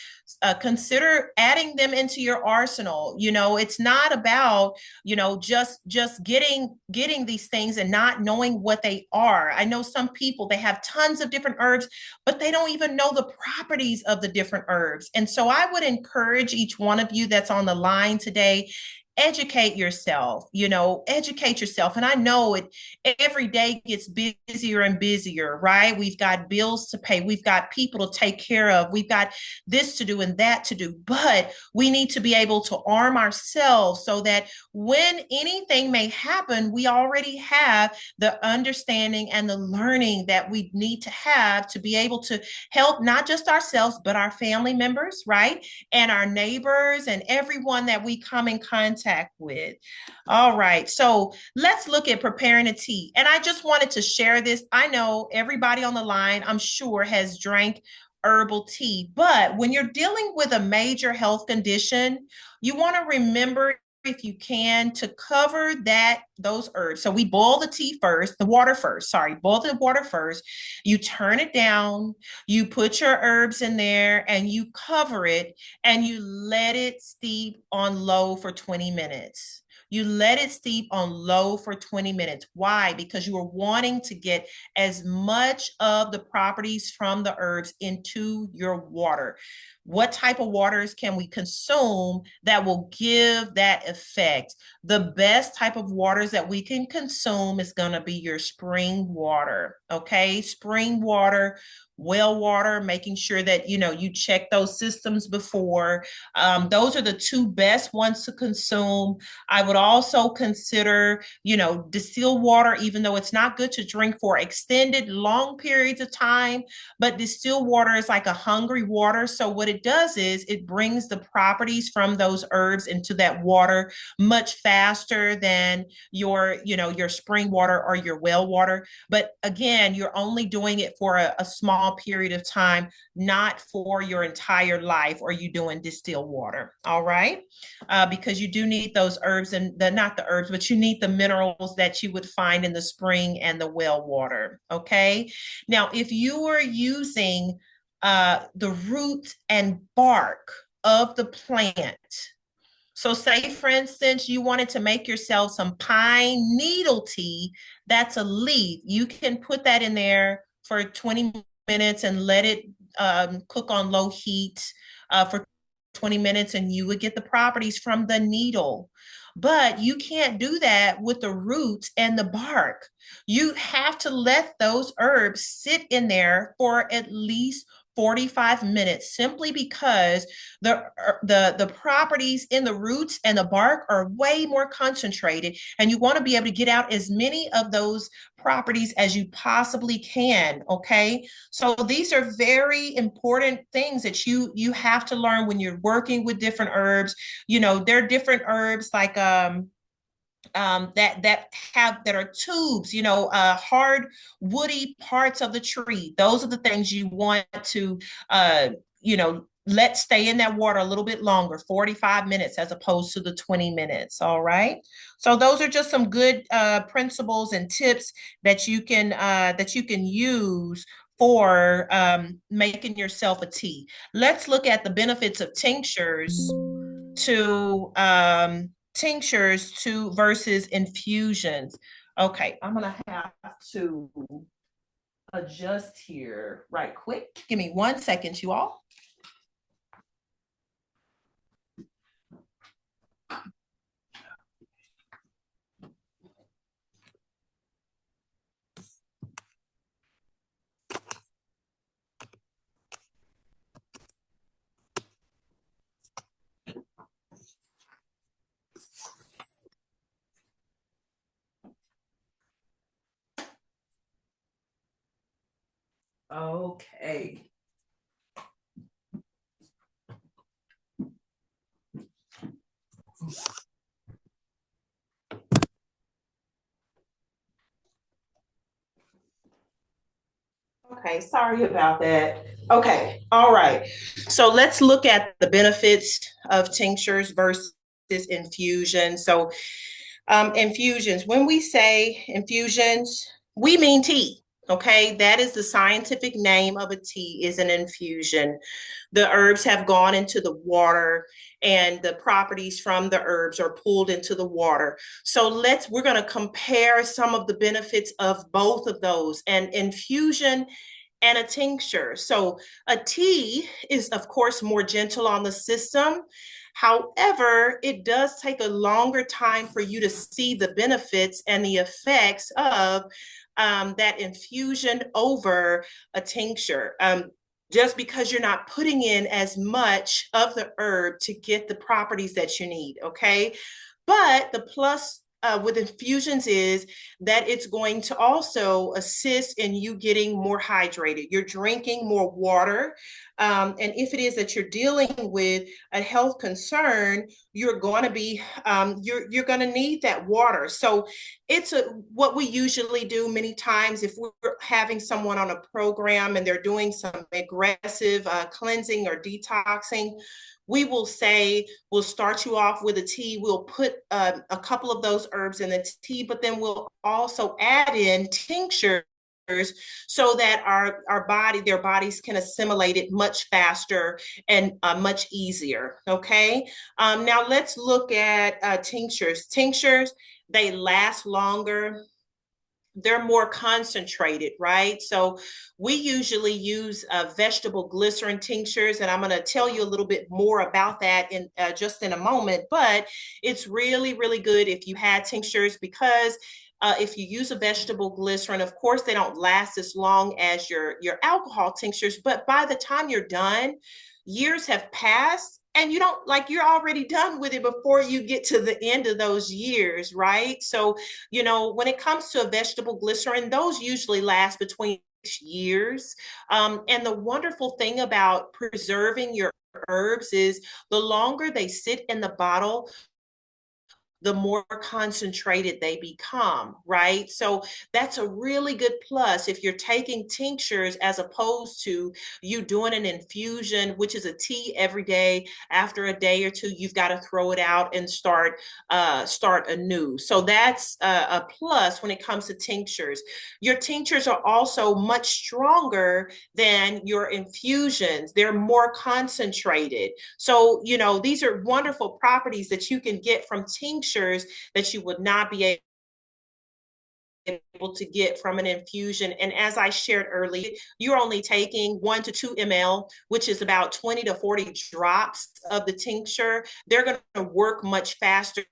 consider adding them into your arsenal. It's not about, just getting these things and not knowing what they are. I know some people, they have tons of different herbs, but they don't even know the properties of the different herbs. And so I would encourage each one of you that's on the line today, educate yourself. And I know it every day gets busier and busier, right? We've got bills to pay, we've got people to take care of, we've got this to do and that to do, but we need to be able to arm ourselves so that when anything may happen, we already have the understanding and the learning that we need to have to be able to help not just ourselves, but our family members, right? And our neighbors and everyone that we come in contact with. All right. So let's look at preparing a tea. And I just wanted to share this. I know everybody on the line, I'm sure, has drank herbal tea, but when you're dealing with a major health condition, you want to remember, if you can, to cover those herbs. So we boil the tea first, the water first. Sorry, boil the water first. You turn it down, you put your herbs in there, and you cover it, and you let it steep on low for 20 minutes. You let it steep on low for 20 minutes. Why? Because you are wanting to get as much of the properties from the herbs into your water. What type of waters can we consume that will give that effect? The best type of waters that we can consume is going to be your spring water. Okay, spring water, well water, making sure that you check those systems before. Those are the two best ones to consume. I would also consider, distilled water, even though it's not good to drink for extended long periods of time, but distilled water is like a hungry water. So what it does is it brings the properties from those herbs into that water much faster than your spring water or your well water. But again, you're only doing it for a small period of time, not for your entire life, or you doing distilled water. All right. Because you do need those herbs, and not the herbs, but you need the minerals that you would find in the spring and the well water. Okay. Now, if you are using the root and bark of the plant, so say, for instance, you wanted to make yourself some pine needle tea, that's a leaf. You can put that in there for 20 minutes and let it cook on low heat for 20 minutes, and you would get the properties from the needle. But you can't do that with the roots and the bark. You have to let those herbs sit in there for at least 45 minutes, simply because the properties in the roots and the bark are way more concentrated, and you want to be able to get out as many of those properties as you possibly can. Okay, so these are very important things that you have to learn when you're working with different herbs. There are different herbs like that are tubes, hard woody parts of the tree. Those are the things you want to let stay in that water a little bit longer, 45 minutes as opposed to the 20 minutes. All right. So those are just some good principles and tips that you can use for making yourself a tea. Let's look at the benefits of to tinctures to versus infusions. Okay, I'm gonna have to adjust here right quick. Give me 1 second, you all. Okay. Okay, sorry about that. Okay, all right. So let's look at the benefits of tinctures versus infusions. So infusions, when we say infusions, we mean tea. Okay, that is the scientific name of a tea, is an infusion. The herbs have gone into the water and the properties from the herbs are pulled into the water. So we're going to compare some of the benefits of both of those, an infusion and a tincture. So a tea is of course more gentle on the system. However, it does take a longer time for you to see the benefits and the effects of that infusion over a tincture. Just because you're not putting in as much of the herb to get the properties that you need, okay? But the plus with infusions is that it's going to also assist in you getting more hydrated. You're drinking more water. And if it is that you're dealing with a health concern, you're going to be you're going to need that water. So what we usually do many times if we're having someone on a program and they're doing some aggressive cleansing or detoxing, we will say we'll start you off with a tea. We'll put a couple of those herbs in the tea, but then we'll also add in tinctures so that their bodies can assimilate it much faster and much easier. Okay. Now let's look at tinctures. Tinctures, they last longer, they're more concentrated, right? So we usually use vegetable glycerin tinctures, and I'm going to tell you a little bit more about that in just in a moment. But it's really, really good if you had tinctures because if you use a vegetable glycerin, of course, they don't last as long as your alcohol tinctures. But by the time you're done, years have passed and you don't like you're already done with it before you get to the end of those years, right? So when it comes to a vegetable glycerin, those usually last between years. And the wonderful thing about preserving your herbs is the longer they sit in the bottle, the more concentrated they become, right? So that's a really good plus if you're taking tinctures as opposed to you doing an infusion, which is a tea every day. After a day or two, you've got to throw it out and start anew. So that's a plus when it comes to tinctures. Your tinctures are also much stronger than your infusions. They're more concentrated. So, these are wonderful properties that you can get from tinctures that you would not be able to get from an infusion. And as I shared earlier, you're only taking 1 to 2 ml, which is about 20 to 40 drops of the tincture. They're going to work much faster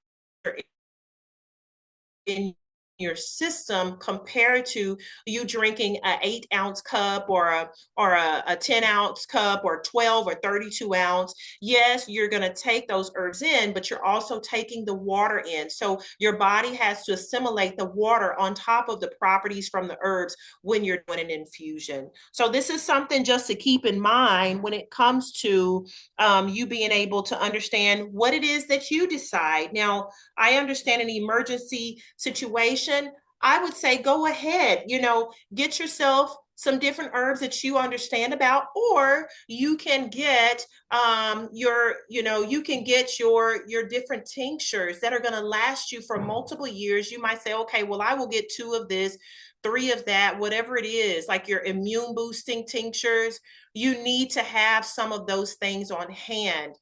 in your system compared to you drinking an 8-ounce cup or a 10-ounce cup or 12 or 32 ounce. Yes, you're going to take those herbs in, but you're also taking the water in. So your body has to assimilate the water on top of the properties from the herbs when you're doing an infusion. So this is something just to keep in mind when it comes to you being able to understand what it is that you decide. Now, I understand an emergency situation. I would say go ahead, get yourself some different herbs that you understand about, or you can get your different tinctures that are going to last you for multiple years. You might say, okay, well, I will get 2 of this, 3 of that, whatever it is, like your immune boosting tinctures. You need to have some of those things on hand.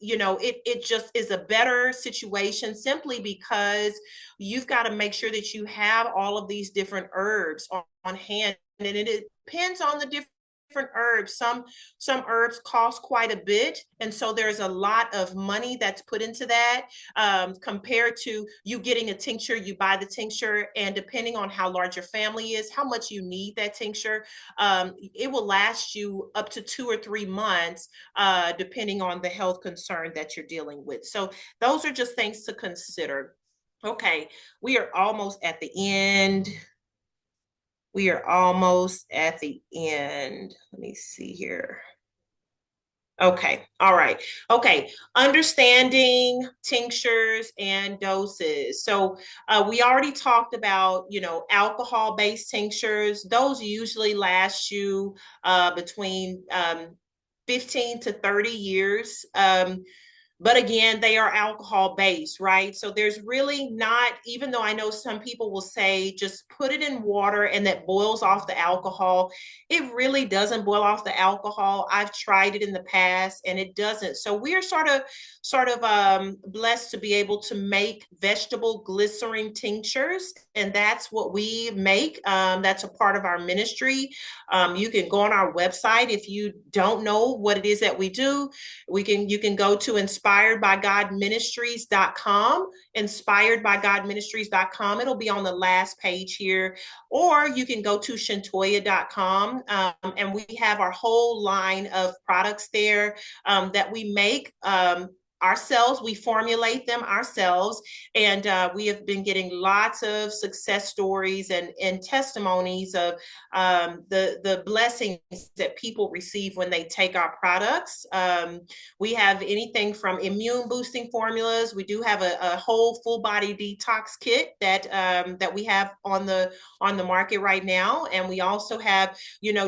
It just is a better situation simply because you've got to make sure that you have all of these different herbs on hand. And it depends on the different herbs. Some herbs cost quite a bit, and so there's a lot of money that's put into that compared to you getting a tincture. You buy the tincture, and depending on how large your family is, how much you need that tincture, it will last you up to 2 or 3 months, depending on the health concern that you're dealing with. So those are just things to consider. Okay, we are almost at the end. We are almost at the end. Let me see here. Okay. All right. Okay. Understanding tinctures and doses. So we already talked about, alcohol-based tinctures. Those usually last you between 15 to 30 years. but again, they are alcohol based, right? So there's really not, even though I know some people will say just put it in water and that boils off the alcohol, it really doesn't boil off the alcohol. I've tried it in the past and it doesn't. So we're sort of blessed to be able to make vegetable glycerin tinctures, and that's what we make. That's a part of our ministry. You can go on our website if you don't know what it is that we do. You can go to inspiredbygodministries.com, inspiredbygodministries.com. It'll be on the last page here, or you can go to shantoya.com, and we have our whole line of products there that we make ourselves. We formulate them ourselves, and we have been getting lots of success stories and testimonies of the blessings that people receive when they take our products. We have anything from immune boosting formulas. We do have a whole full body detox kit that we have on the market right now, and we also have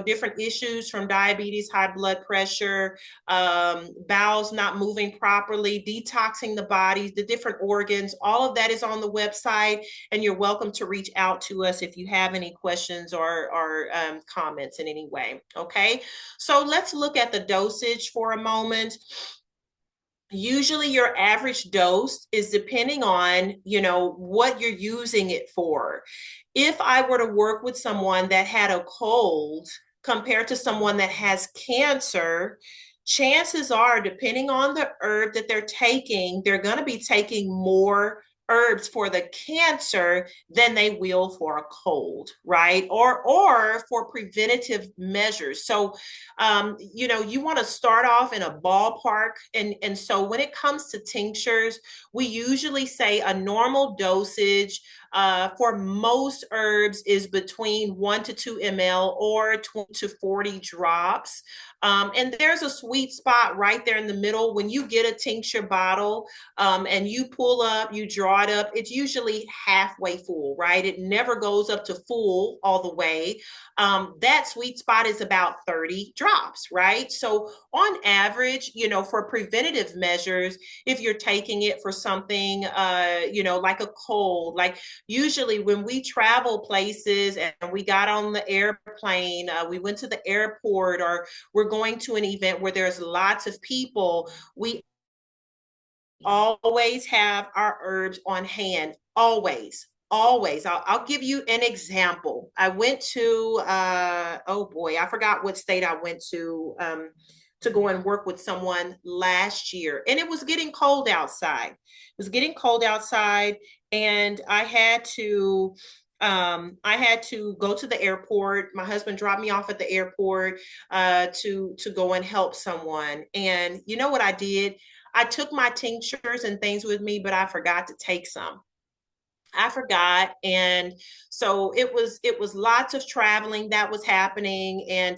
different issues from diabetes, high blood pressure, bowels not moving properly, detoxing the body, the different organs. All of that is on the website, and you're welcome to reach out to us if you have any questions or comments in any way. Okay, so let's look at the dosage for a moment. Usually your average dose is depending on what you're using it for. If I were to work with someone that had a cold compared to someone that has cancer, chances are, depending on the herb that they're going to be taking more herbs for the cancer than they will for a cold, right? Or for preventative measures. So you want to start off in a ballpark. And so when it comes to tinctures, we usually say a normal dosage for most herbs is between 1 to 2 ml or 20 to 40 drops. And there's a sweet spot right there in the middle. When you get a tincture bottle and you pull up, you draw it up, it's usually halfway full, right? It never goes up to full all the way. That sweet spot is about 30 drops, right? So on average, for preventative measures, if you're taking it for something, like a cold, like usually when we travel places and we got on the airplane, we went to the airport, or we're going to an event where there's lots of people, we always have our herbs on hand. Always. I'll give you an example. I went to oh boy, I forgot what state I went to go and work with someone last year, and it was getting cold outside. It was getting cold outside, and I had to go to the airport. My husband dropped me off at the airport to go and help someone. And you know what I did? I took my tinctures and things with me, but I forgot to take some. I forgot. And so it was lots of traveling that was happening. And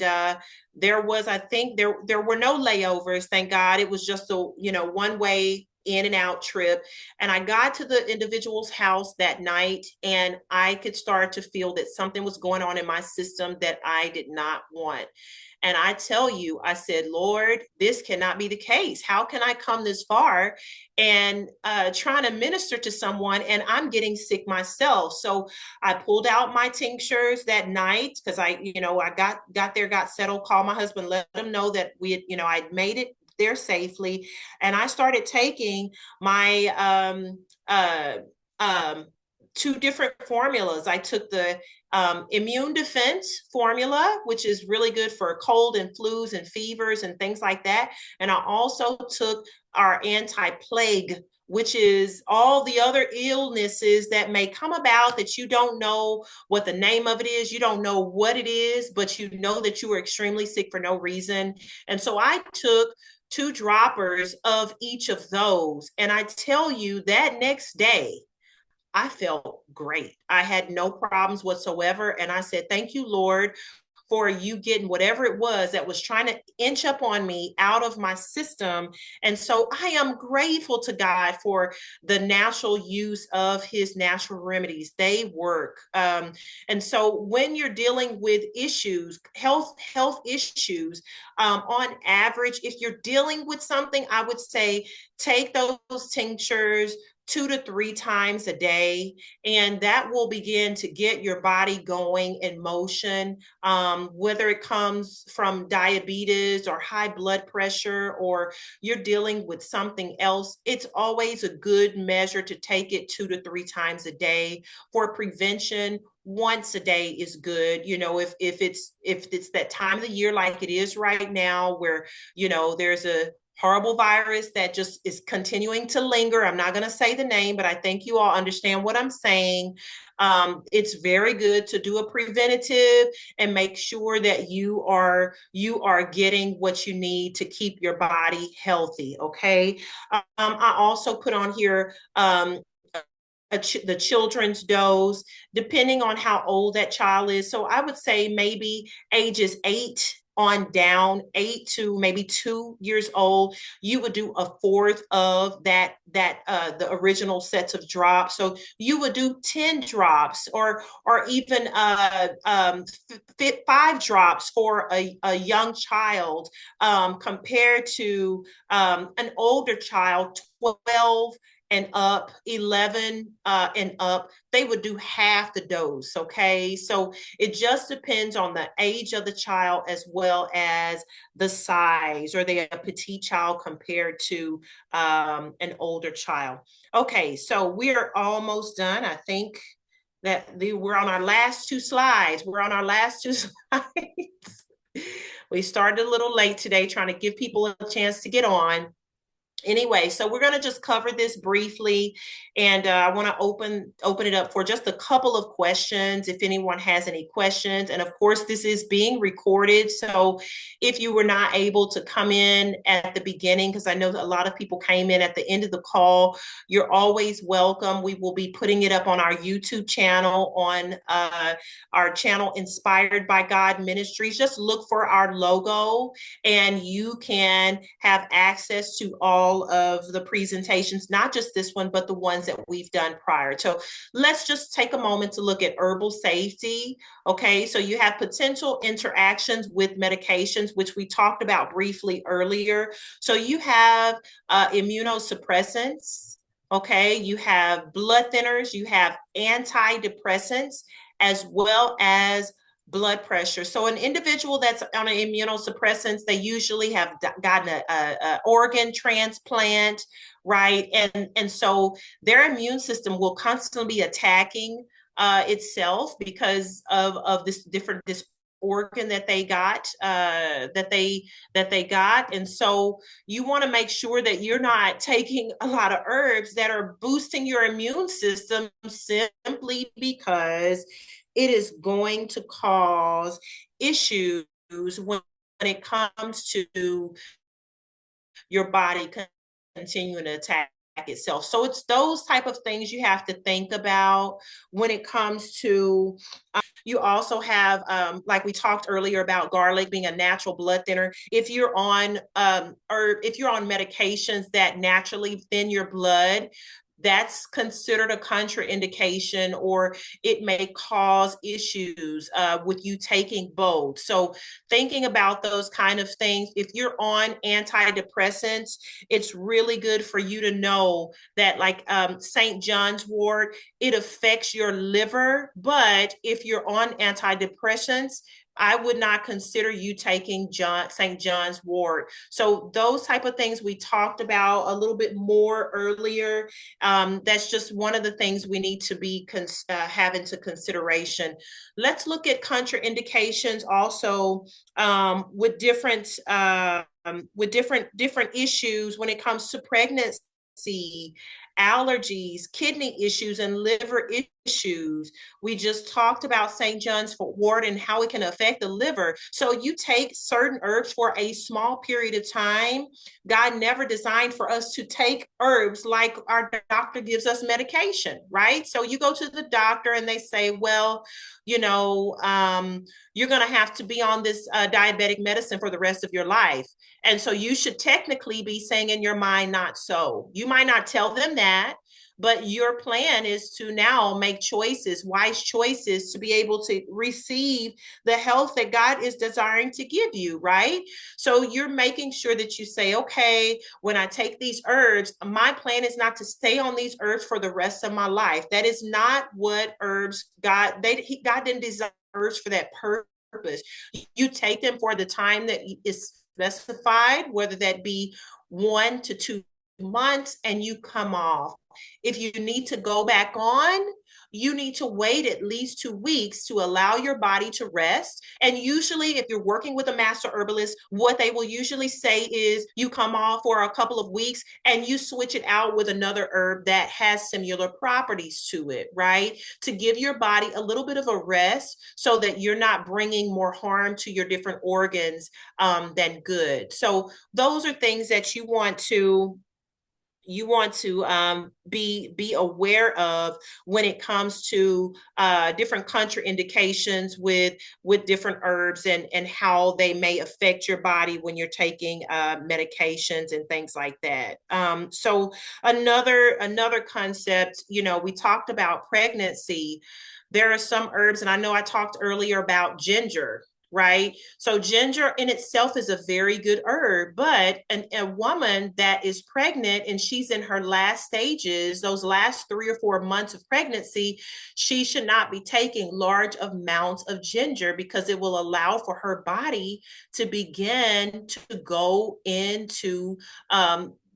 there was, I think there were no layovers, thank God. It was just a, one way in and out trip. And I got to the individual's house that night, and I could start to feel that something was going on in my system that I did not want. And I tell you, I said, Lord, this cannot be the case. How can I come this far and trying to minister to someone and I'm getting sick myself? So I pulled out my tinctures that night because I got there, got settled, called my husband, let him know that we had, I'd made it there safely. And I started taking my two different formulas. I took the immune defense formula, which is really good for cold and flus and fevers and things like that. And I also took our anti-plague, which is all the other illnesses that may come about that you don't know what the name of it is. You don't know what it is, but you know that you were extremely sick for no reason. And so I took 2 droppers of each of those. And I tell you, that next day, I felt great. I had no problems whatsoever. And I said, thank you, Lord, for you getting whatever it was that was trying to inch up on me out of my system. And so I am grateful to God for the natural use of his natural remedies. They work. And so when you're dealing with issues, health issues, on average, if you're dealing with something, I would say take those tinctures 2 to 3 times a day, and that will begin to get your body going in motion. Whether it comes from diabetes or high blood pressure, or you're dealing with something else, it's always a good measure to take it 2 to 3 times a day. For prevention, once a day is good. If it's that time of the year like it is right now, where there's a horrible virus that just is continuing to linger. I'm not going to say the name, but I think you all understand what I'm saying. It's very good to do a preventative and make sure that you are getting what you need to keep your body healthy. Okay. I also put on here the children's dose, depending on how old that child is. So I would say maybe ages 8 on down, 8 to maybe 2 years old, you would do a fourth of the original sets of drops. So you would do 10 drops, or even 5 drops for a young child, compared to an older child, 12 and up, 11 and up, they would do half the dose. Okay. So it just depends on the age of the child, as well as the size. Are they a petite child compared to an older child? Okay. So we are almost done. I think that we're on our last 2 slides. We're on our last two slides. We started a little late today, trying to give people a chance to get on. Anyway, so we're going to just cover this briefly, and I want to open it up for just a couple of questions if anyone has any questions. And of course, this is being recorded, so if you were not able to come in at the beginning, because I know that a lot of people came in at the end of the call, you're always welcome. We will be putting it up on our YouTube channel, on our channel Inspired by God Ministries. Just look for our logo, and you can have access to all of the presentations, not just this one, but the ones that we've done prior. So let's just take a moment to look at herbal safety. Okay, so you have potential interactions with medications, which we talked about briefly earlier. So you have immunosuppressants. Okay, you have blood thinners, you have antidepressants, as well as blood pressure. So an individual that's on an immunosuppressants, they usually have gotten a organ transplant, right? And so their immune system will constantly be attacking itself because of this organ that they got, and so you want to make sure that you're not taking a lot of herbs that are boosting your immune system, simply because it is going to cause issues when it comes to your body continuing to attack itself. So it's those type of things you have to think about when it comes to. You also have, like we talked earlier about garlic being a natural blood thinner. If you're on or if you're on medications that naturally thin your blood, that's considered a contraindication, or it may cause issues with you taking both. So thinking about those kind of things, if you're on antidepressants, it's really good for you to know that, like St. John's wort, it affects your liver. But if you're on antidepressants, I would not consider you taking St. John's wort. So those type of things we talked about a little bit more earlier. That's just one of the things we need to be have into consideration. Let's look at contraindications also, with different issues when it comes to pregnancy, allergies, kidney issues, and liver issues. We just talked about St. John's wort and how it can affect the liver. So you take certain herbs for a small period of time. God never designed for us to take herbs like our doctor gives us medication, right? So you go to the doctor and they say, well, you know, you're going to have to be on this diabetic medicine for the rest of your life. And so you should technically be saying in your mind, not so. You might not tell them that, but your plan is to now make choices, wise choices, to be able to receive the health that God is desiring to give you, right? So you're making sure that you say, okay, when I take these herbs, my plan is not to stay on these herbs for the rest of my life. That is not what herbs God didn't design herbs for that purpose. You take them for the time that is specified, whether that be 1 to 2 months, and you come off. If you need to go back on, you need to wait at least 2 weeks to allow your body to rest. And usually, if you're working with a master herbalist, what they will usually say is you come off for a couple of weeks and you switch it out with another herb that has similar properties to it, right? To give your body a little bit of a rest so that you're not bringing more harm to your different organs than good. So, those are things that you want to be aware of when it comes to different contraindications with different herbs and how they may affect your body when you're taking medications and things like that. So another concept, we talked about pregnancy. There are some herbs, and I know I talked earlier about ginger, right? So ginger in itself is a very good herb, but a woman that is pregnant and she's in her last stages, those last 3 or 4 months of pregnancy, she should not be taking large amounts of ginger because it will allow for her body to begin to go into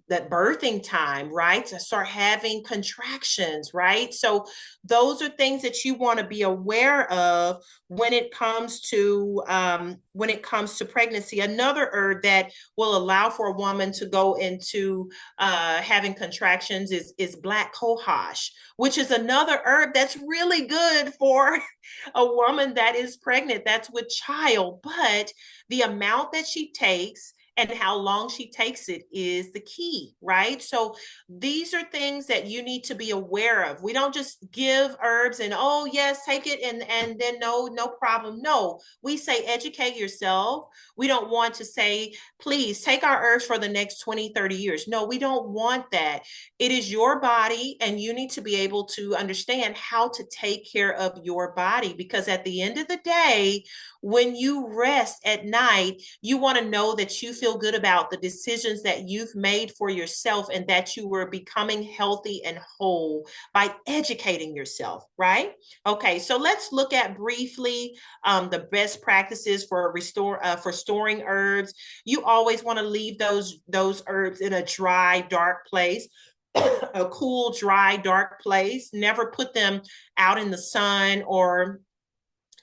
that birthing time, right? To start having contractions, right? So those are things that you want to be aware of when it comes to pregnancy. Another herb that will allow for a woman to go into having contractions is black cohosh, which is another herb that's really good for a woman that is pregnant, that's with child. But the amount that she takes and how long she takes it is the key, right? So these are things that you need to be aware of. We don't just give herbs and, oh yes, take it and then no problem. No, we say educate yourself. We don't want to say, please take our herbs for the next 20, 30 years. No, we don't want that. It is your body, and you need to be able to understand how to take care of your body, because at the end of the day, when you rest at night, you want to know that you feel good about the decisions that you've made for yourself and that you were becoming healthy and whole by educating yourself, right? Okay, so let's look at briefly the best practices for storing herbs. You always want to leave those herbs in a dry, dark place. A cool, dry, dark place. Never put them out in the sun or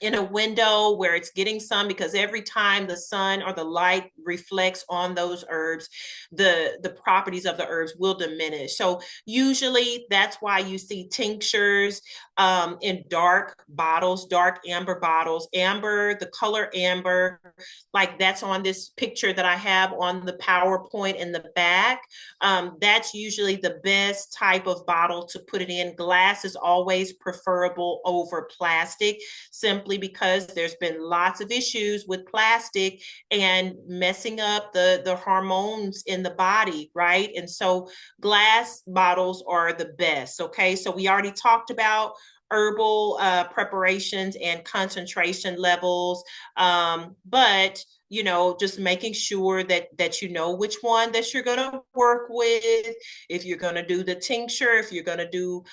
in a window where it's getting sun, because every time the sun or the light reflects on those herbs, the properties of the herbs will diminish. So usually that's why you see tinctures in dark bottles, dark amber bottles. Amber, the color amber, like that's on this picture that I have on the PowerPoint in the back. That's usually the best type of bottle to put it in. Glass is always preferable over plastic, simply because there's been lots of issues with plastic and messing up the hormones in the body, right? And so glass bottles are the best. Okay, so we already talked about herbal preparations and concentration levels, but just making sure that you know which one that you're going to work with. If you're going to do the tincture, if you're going to do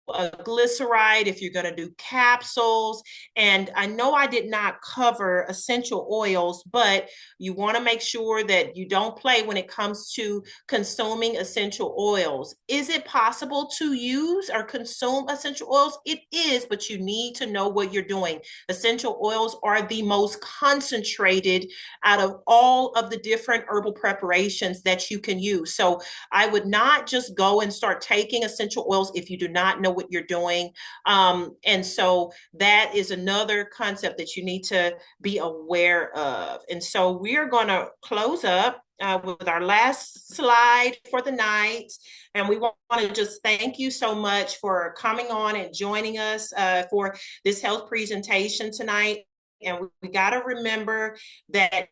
glyceride, if you're going to do capsules. And I know I did not cover essential oils, but you want to make sure that you don't play when it comes to consuming essential oils. Is it possible to use or consume essential oils? It is, but you need to know what you're doing. Essential oils are the most concentrated out of all of the different herbal preparations that you can use. So I would not just go and start taking essential oils if you do not know what you're doing. And so that is another concept that you need to be aware of. And so we're going to close up with our last slide for the night. And we want to just thank you so much for coming on and joining us for this health presentation tonight. And we got to remember that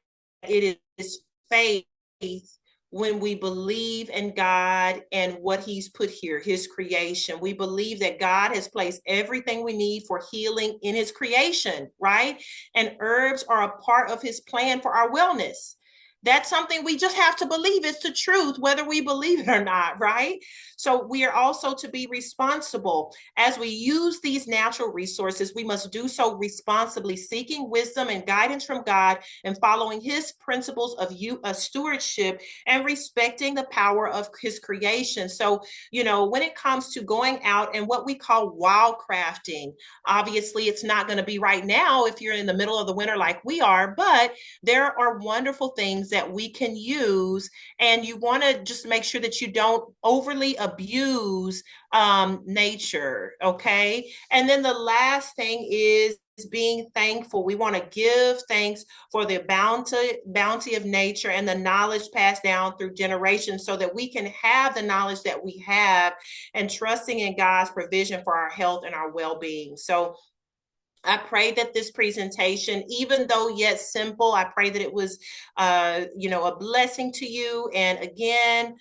it is faith when we believe in God and what He's put here, His creation. We believe that God has placed everything we need for healing in His creation, right? And herbs are a part of His plan for our wellness. That's something we just have to believe. It's the truth, whether we believe it or not, right? So we are also to be responsible. As we use these natural resources, we must do so responsibly, seeking wisdom and guidance from God and following His principles of stewardship and respecting the power of His creation. So, when it comes to going out and what we call wildcrafting, obviously it's not going to be right now if you're in the middle of the winter like we are, but there are wonderful things that we can use, and you want to just make sure that you don't overly abuse nature. Okay. And then the last thing is being thankful. We want to give thanks for the bounty of nature and the knowledge passed down through generations, so that we can have the knowledge that we have, and trusting in God's provision for our health and our well-being. So I pray that this presentation, even though yet simple, I pray that it was, a blessing to you. And again,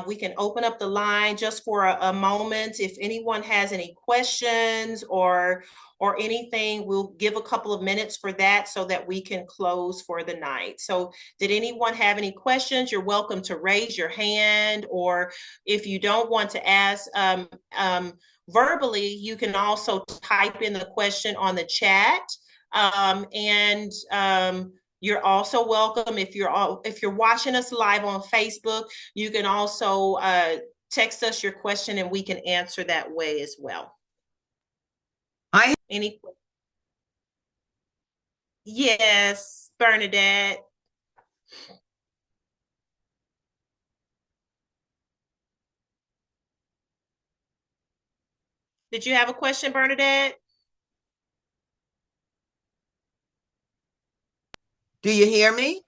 we can open up the line just for a moment. If anyone has any questions or anything, we'll give a couple of minutes for that so that we can close for the night. So did anyone have any questions? You're welcome to raise your hand, or if you don't want to ask, verbally, you can also type in the question on the chat. And you're also welcome, if you're watching us live on Facebook, you can also text us your question and we can answer that way as well. Any? Yes, Bernadette. Did you have a question, Bernadette? Do you hear me?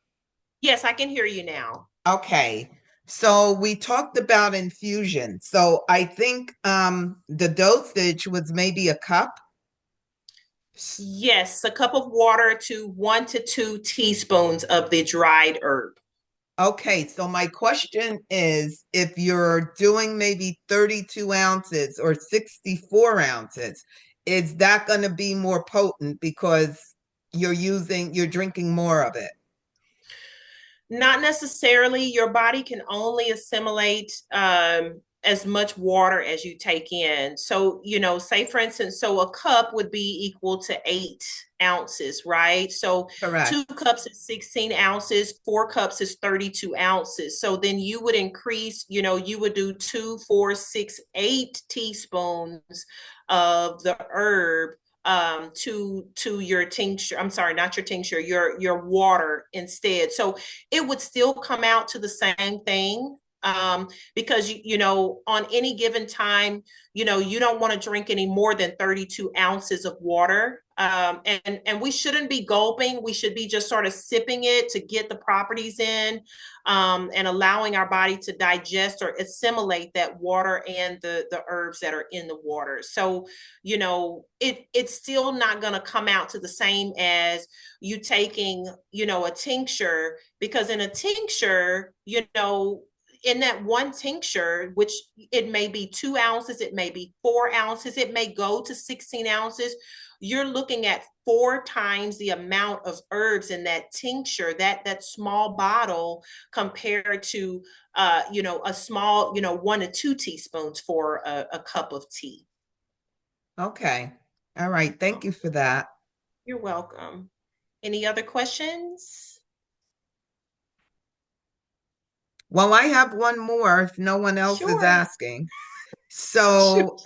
Yes, I can hear you now. Okay. So we talked about infusion. So I think the dosage was maybe a cup. Yes, a cup of water to 1 to 2 teaspoons of the dried herb. Okay, so my question is, if you're doing maybe 32 ounces or 64 ounces, is that going to be more potent because you're drinking more of it? Not necessarily. Your body can only assimilate as much water as you take in. So, say for instance, so a cup would be equal to 8 ounces, right? So, Correct. 2 cups is 16 ounces, 4 cups is 32 ounces. So then you would increase, you would do 2, 4, 6, 8 teaspoons of the herb to your tincture. I'm sorry, not your tincture, your water instead. So it would still come out to the same thing, because on any given time, you don't want to drink any more than 32 ounces of water. And we shouldn't be gulping. We should be just sort of sipping it to get the properties in, and allowing our body to digest or assimilate that water and the herbs that are in the water. So, it's still not going to come out to the same as you taking, a tincture, because in a tincture, in that one tincture, which it may be 2 ounces, it may be 4 ounces, it may go to 16 ounces. You're looking at 4 times the amount of herbs in that tincture, that small bottle, compared to, a small, 1 to 2 teaspoons for a cup of tea. Okay. All right. Thank you Oh, for that. you're welcome. Any other questions? Well, I have one more if no one else is Sure. asking. Sure. So,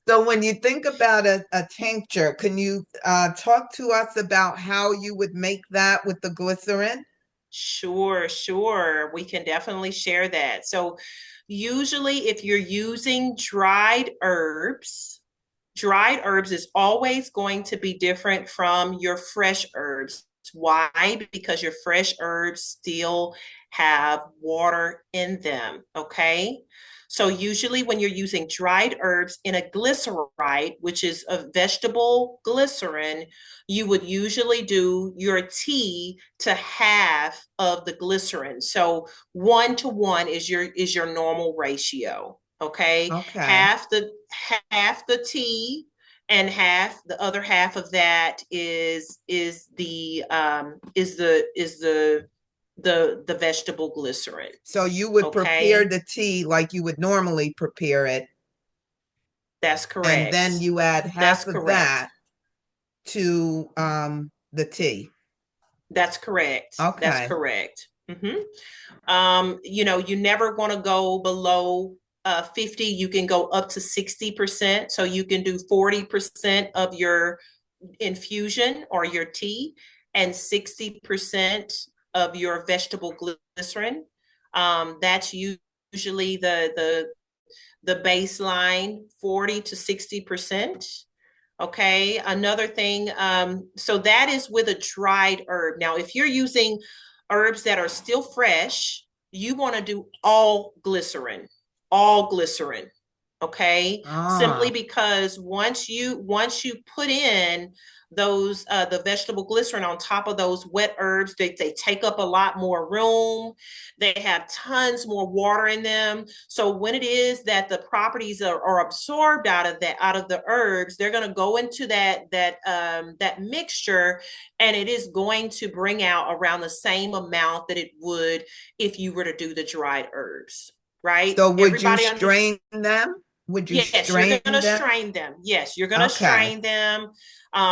so when you think about a tincture, can you talk to us about how you would make that with the glycerin? Sure, sure. We can definitely share that. So, usually, if you're using dried herbs is always going to be different from your fresh herbs. Why? Because your fresh herbs still have water in them. Okay. So, usually, when you're using dried herbs in a glyceride, which is a vegetable glycerin, you would usually do your tea to half of the glycerin. So, 1 to 1 is your normal ratio. Okay, Okay. half the tea and half the other half of that is the vegetable glycerin. So you would prepare Okay, the tea like you would normally prepare it, that's and then correct. you add That's half of correct. that to the tea. That's correct. That's Okay. correct. You never want to go below 50. You can go up to 60%. So you can do 40% of your infusion or your tea and 60% of your vegetable glycerin. That's usually the baseline, 40 to 60%. Okay, another thing, so that is with a dried herb. Now, if you're using herbs that are still fresh, you want to do all glycerin. Okay, simply Ah, because once you put in those the vegetable glycerin on top of those wet herbs, they take up a lot more room. They have tons more water in them. So when it is that the properties are absorbed out of the herbs, they're going to go into that mixture, and it is going to bring out around the same amount that it would if you were to do the dried herbs. Right? so would you Everybody understands. strain them? Would you Yes, you're strain going to them? strain them. Yes, you're going to Okay. strain them.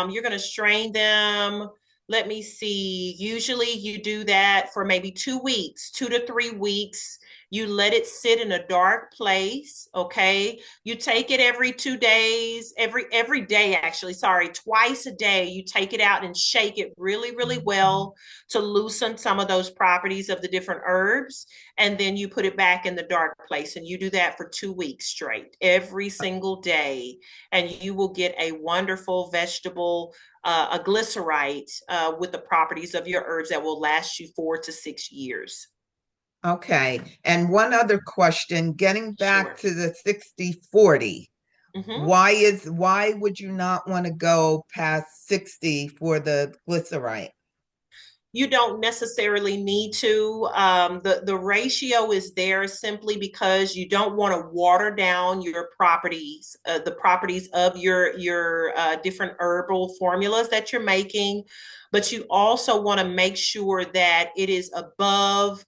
You're going to strain them. Let me see. Usually you do that for maybe 2 weeks, 2 to 3 weeks. You let it sit in a dark place. Okay. You take it every 2 days, every day, actually. Sorry, twice a day. You take it out and shake it really, really well to loosen some of those properties of the different herbs, and then you put it back in the dark place, and you do that for 2 weeks straight every single day, and you will get a wonderful vegetable a glycerite with the properties of your herbs that will last you 4 to 6 years. Okay. And one other question, getting back Sure. to the 60/40. Mm-hmm. Why would you not want to go past 60 for the glycerite? You don't necessarily need to. The ratio is there simply because you don't want to water down your properties, the properties of your different herbal formulas that you're making, but you also want to make sure that it is above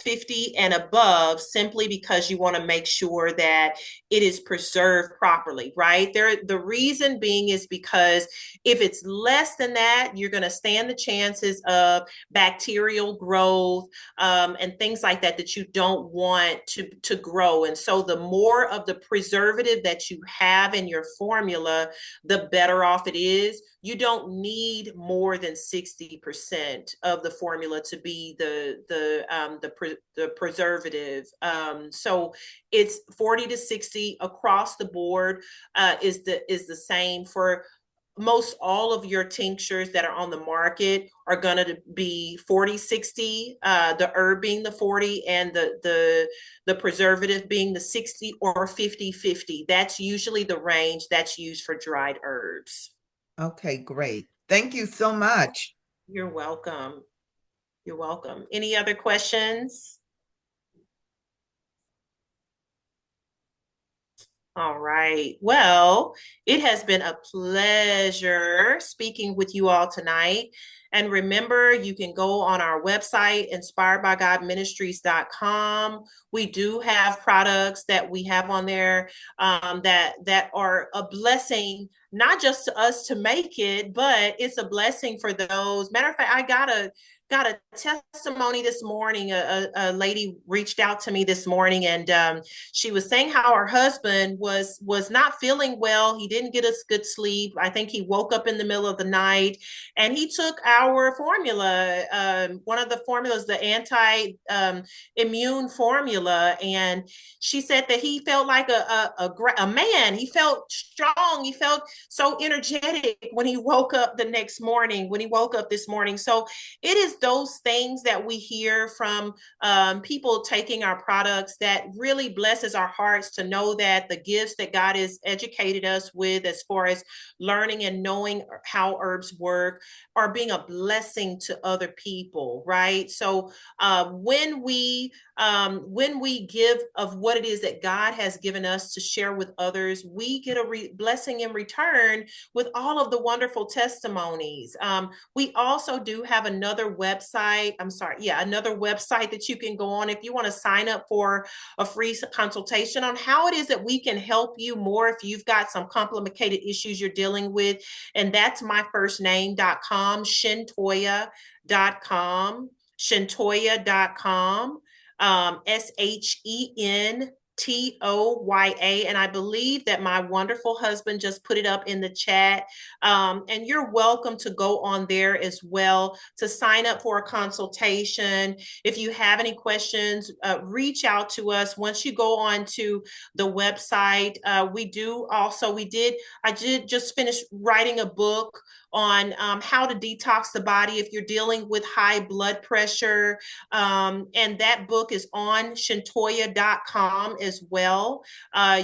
50 and above, simply because you want to make sure that it is preserved properly, right? The reason being is because if it's less than that, you're going to stand the chances of bacterial growth, and things like that that you don't want to grow. And so the more of the preservative that you have in your formula, the better off it is. You don't need more than 60% of the formula to be the preservative. So it's 40 to 60 across the board, is the same for most all of your tinctures that are on the market are going to be 40/60, the herb being the 40 and the preservative being the 60, or 50/50. That's usually the range that's used for dried herbs. Okay, great. Thank you so much. You're welcome. You're welcome. Any other questions? All right. Well, it has been a pleasure speaking with you all tonight. And remember, you can go on our website, inspiredbygodministries.com. We do have products that we have on there that are a blessing, not just to us to make it, but it's a blessing for those. Matter of fact, I got a testimony this morning. A lady reached out to me this morning, and she was saying how her husband was not feeling well. He didn't get a good sleep. I think he woke up in the middle of the night, and he took our formula, one of the formulas, the anti immune formula, and she said that he felt like a man. He felt strong. He felt so energetic when he woke up the next morning. When he woke up this morning, so it is those things that we hear from people taking our products that really blesses our hearts to know that the gifts that God has educated us with, as far as learning and knowing how herbs work, are being a blessing to other people, right? So when we give of what it is that God has given us to share with others, we get a blessing in return with all of the wonderful testimonies. We also do have another website. Another website that you can go on if you want to sign up for a free consultation on how it is that we can help you more if you've got some complicated issues you're dealing with. And that's myfirstname.com, shentoya.com, shentoya.com. SHENTOYA. And I believe that my wonderful husband just put it up in the chat. And you're welcome to go on there as well to sign up for a consultation. If you have any questions, reach out to us. Once you go on to the website, I did just finish writing a book on how to detox the body if you're dealing with high blood pressure. And that book is on shentoya.com as well.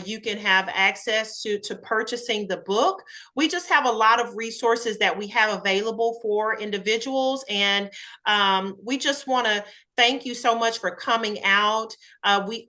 You can have access to purchasing the book. We just have a lot of resources that we have available for individuals. And we just want to thank you so much for coming out. We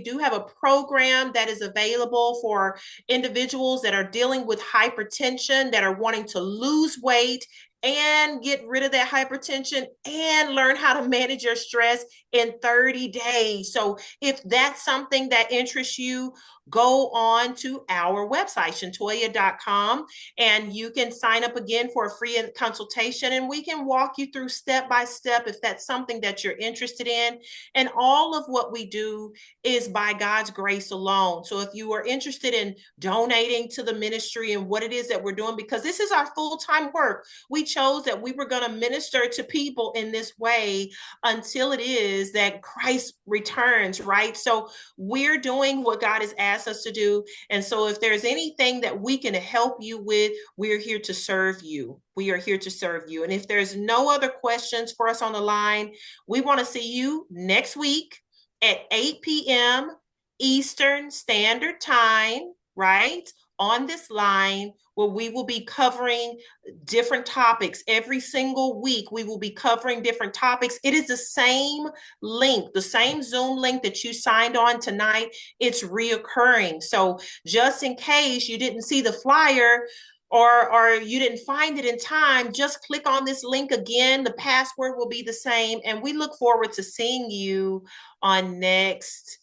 do have a program that is available for individuals that are dealing with hypertension, that are wanting to lose weight and get rid of that hypertension and learn how to manage your stress in 30 days. So if that's something that interests you, go on to our website, shentoya.com, and you can sign up again for a free consultation, and we can walk you through step by step if that's something that you're interested in. And all of what we do is by God's grace alone. So if you are interested in donating to the ministry and what it is that we're doing, because this is our full-time work, we chose that we were going to minister to people in this way until it is that Christ returns, right? So we're doing what God has asked us to do. And so if there's anything that we can help you with, we're here to serve you. We are here to serve you. And if there's no other questions for us on the line, we want to see you next week at 8 p.m. Eastern Standard Time, right? On this line, where we will be covering different topics every single week. We will be covering different topics. It is the same link, the same Zoom link that you signed on tonight. It's reoccurring. So just in case you didn't see the flyer, or you didn't find it in time, just click on this link again. The password will be the same. And we look forward to seeing you on next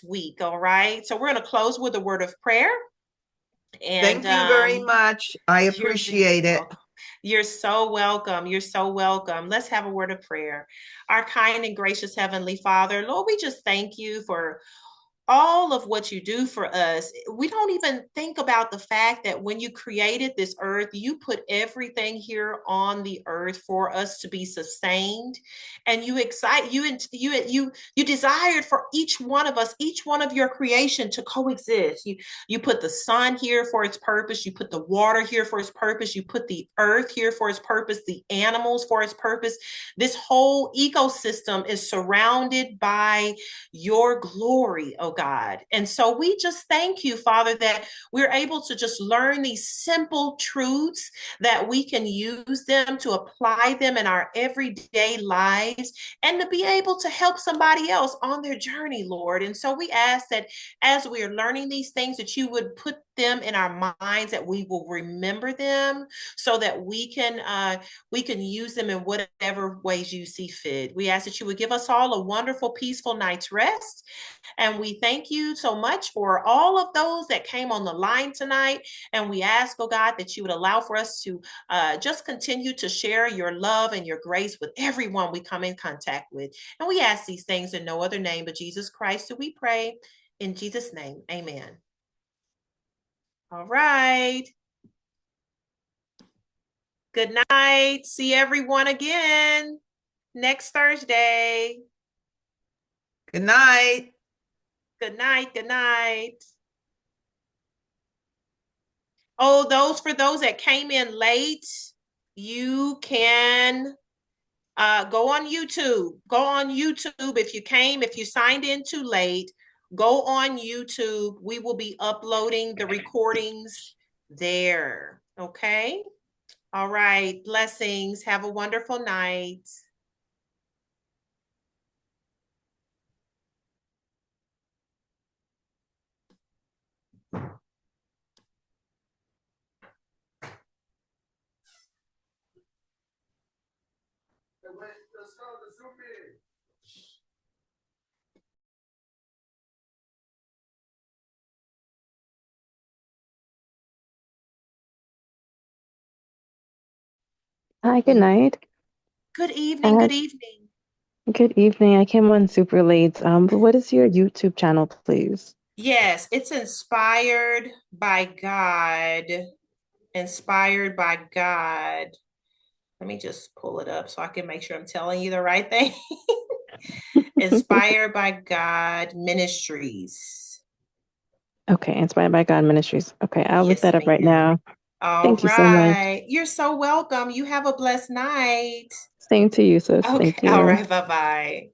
week. All right. So we're going to close with a word of prayer. And thank you very much. I appreciate it. You're so welcome. You're so welcome. Let's have a word of prayer. Our kind and gracious Heavenly Father, Lord, we just thank you for all of what you do for us. We don't even think about the fact that when you created this earth, you put everything here on the earth for us to be sustained. And you desired for each one of us, each one of your creation to coexist. You put the sun here for its purpose. You put the water here for its purpose. You put the earth here for its purpose, the animals for its purpose. This whole ecosystem is surrounded by your glory, oh God. And so we just thank you, Father, that we're able to just learn these simple truths, that we can use them to apply them in our everyday lives and to be able to help somebody else on their journey, Lord. And so we ask that as we are learning these things, that you would put them in our minds, that we will remember them, so that we can use them in whatever ways you see fit. We ask that you would give us all a wonderful, peaceful night's rest. And we thank you so much for all of those that came on the line tonight. And we ask, oh God, that you would allow for us to just continue to share your love and your grace with everyone we come in contact with. And we ask these things in no other name but Jesus Christ, do we pray. In Jesus' name, amen. All right. Good night. See everyone again next Thursday. Good night. Good night. Good night. Oh, for those that came in late, you can go on YouTube. Go on YouTube. If you signed in too late, go on YouTube. We will be uploading the recordings there. Okay. All right. Blessings. Have a wonderful night. Hi, good night. Good evening. Uh, Good evening. Good evening. I came on super late. But what is your YouTube channel, please? Yes, it's inspired by God. Inspired by God. Let me just pull it up so I can make sure I'm telling you the right thing. Inspired by God Ministries. Okay, Inspired by God Ministries. Okay, I'll look Yes, that up right ma'am. now. All Thank you so much. right. You're so welcome. You have a blessed night. Same to you, sis. Okay. Thank All you. right. Bye bye.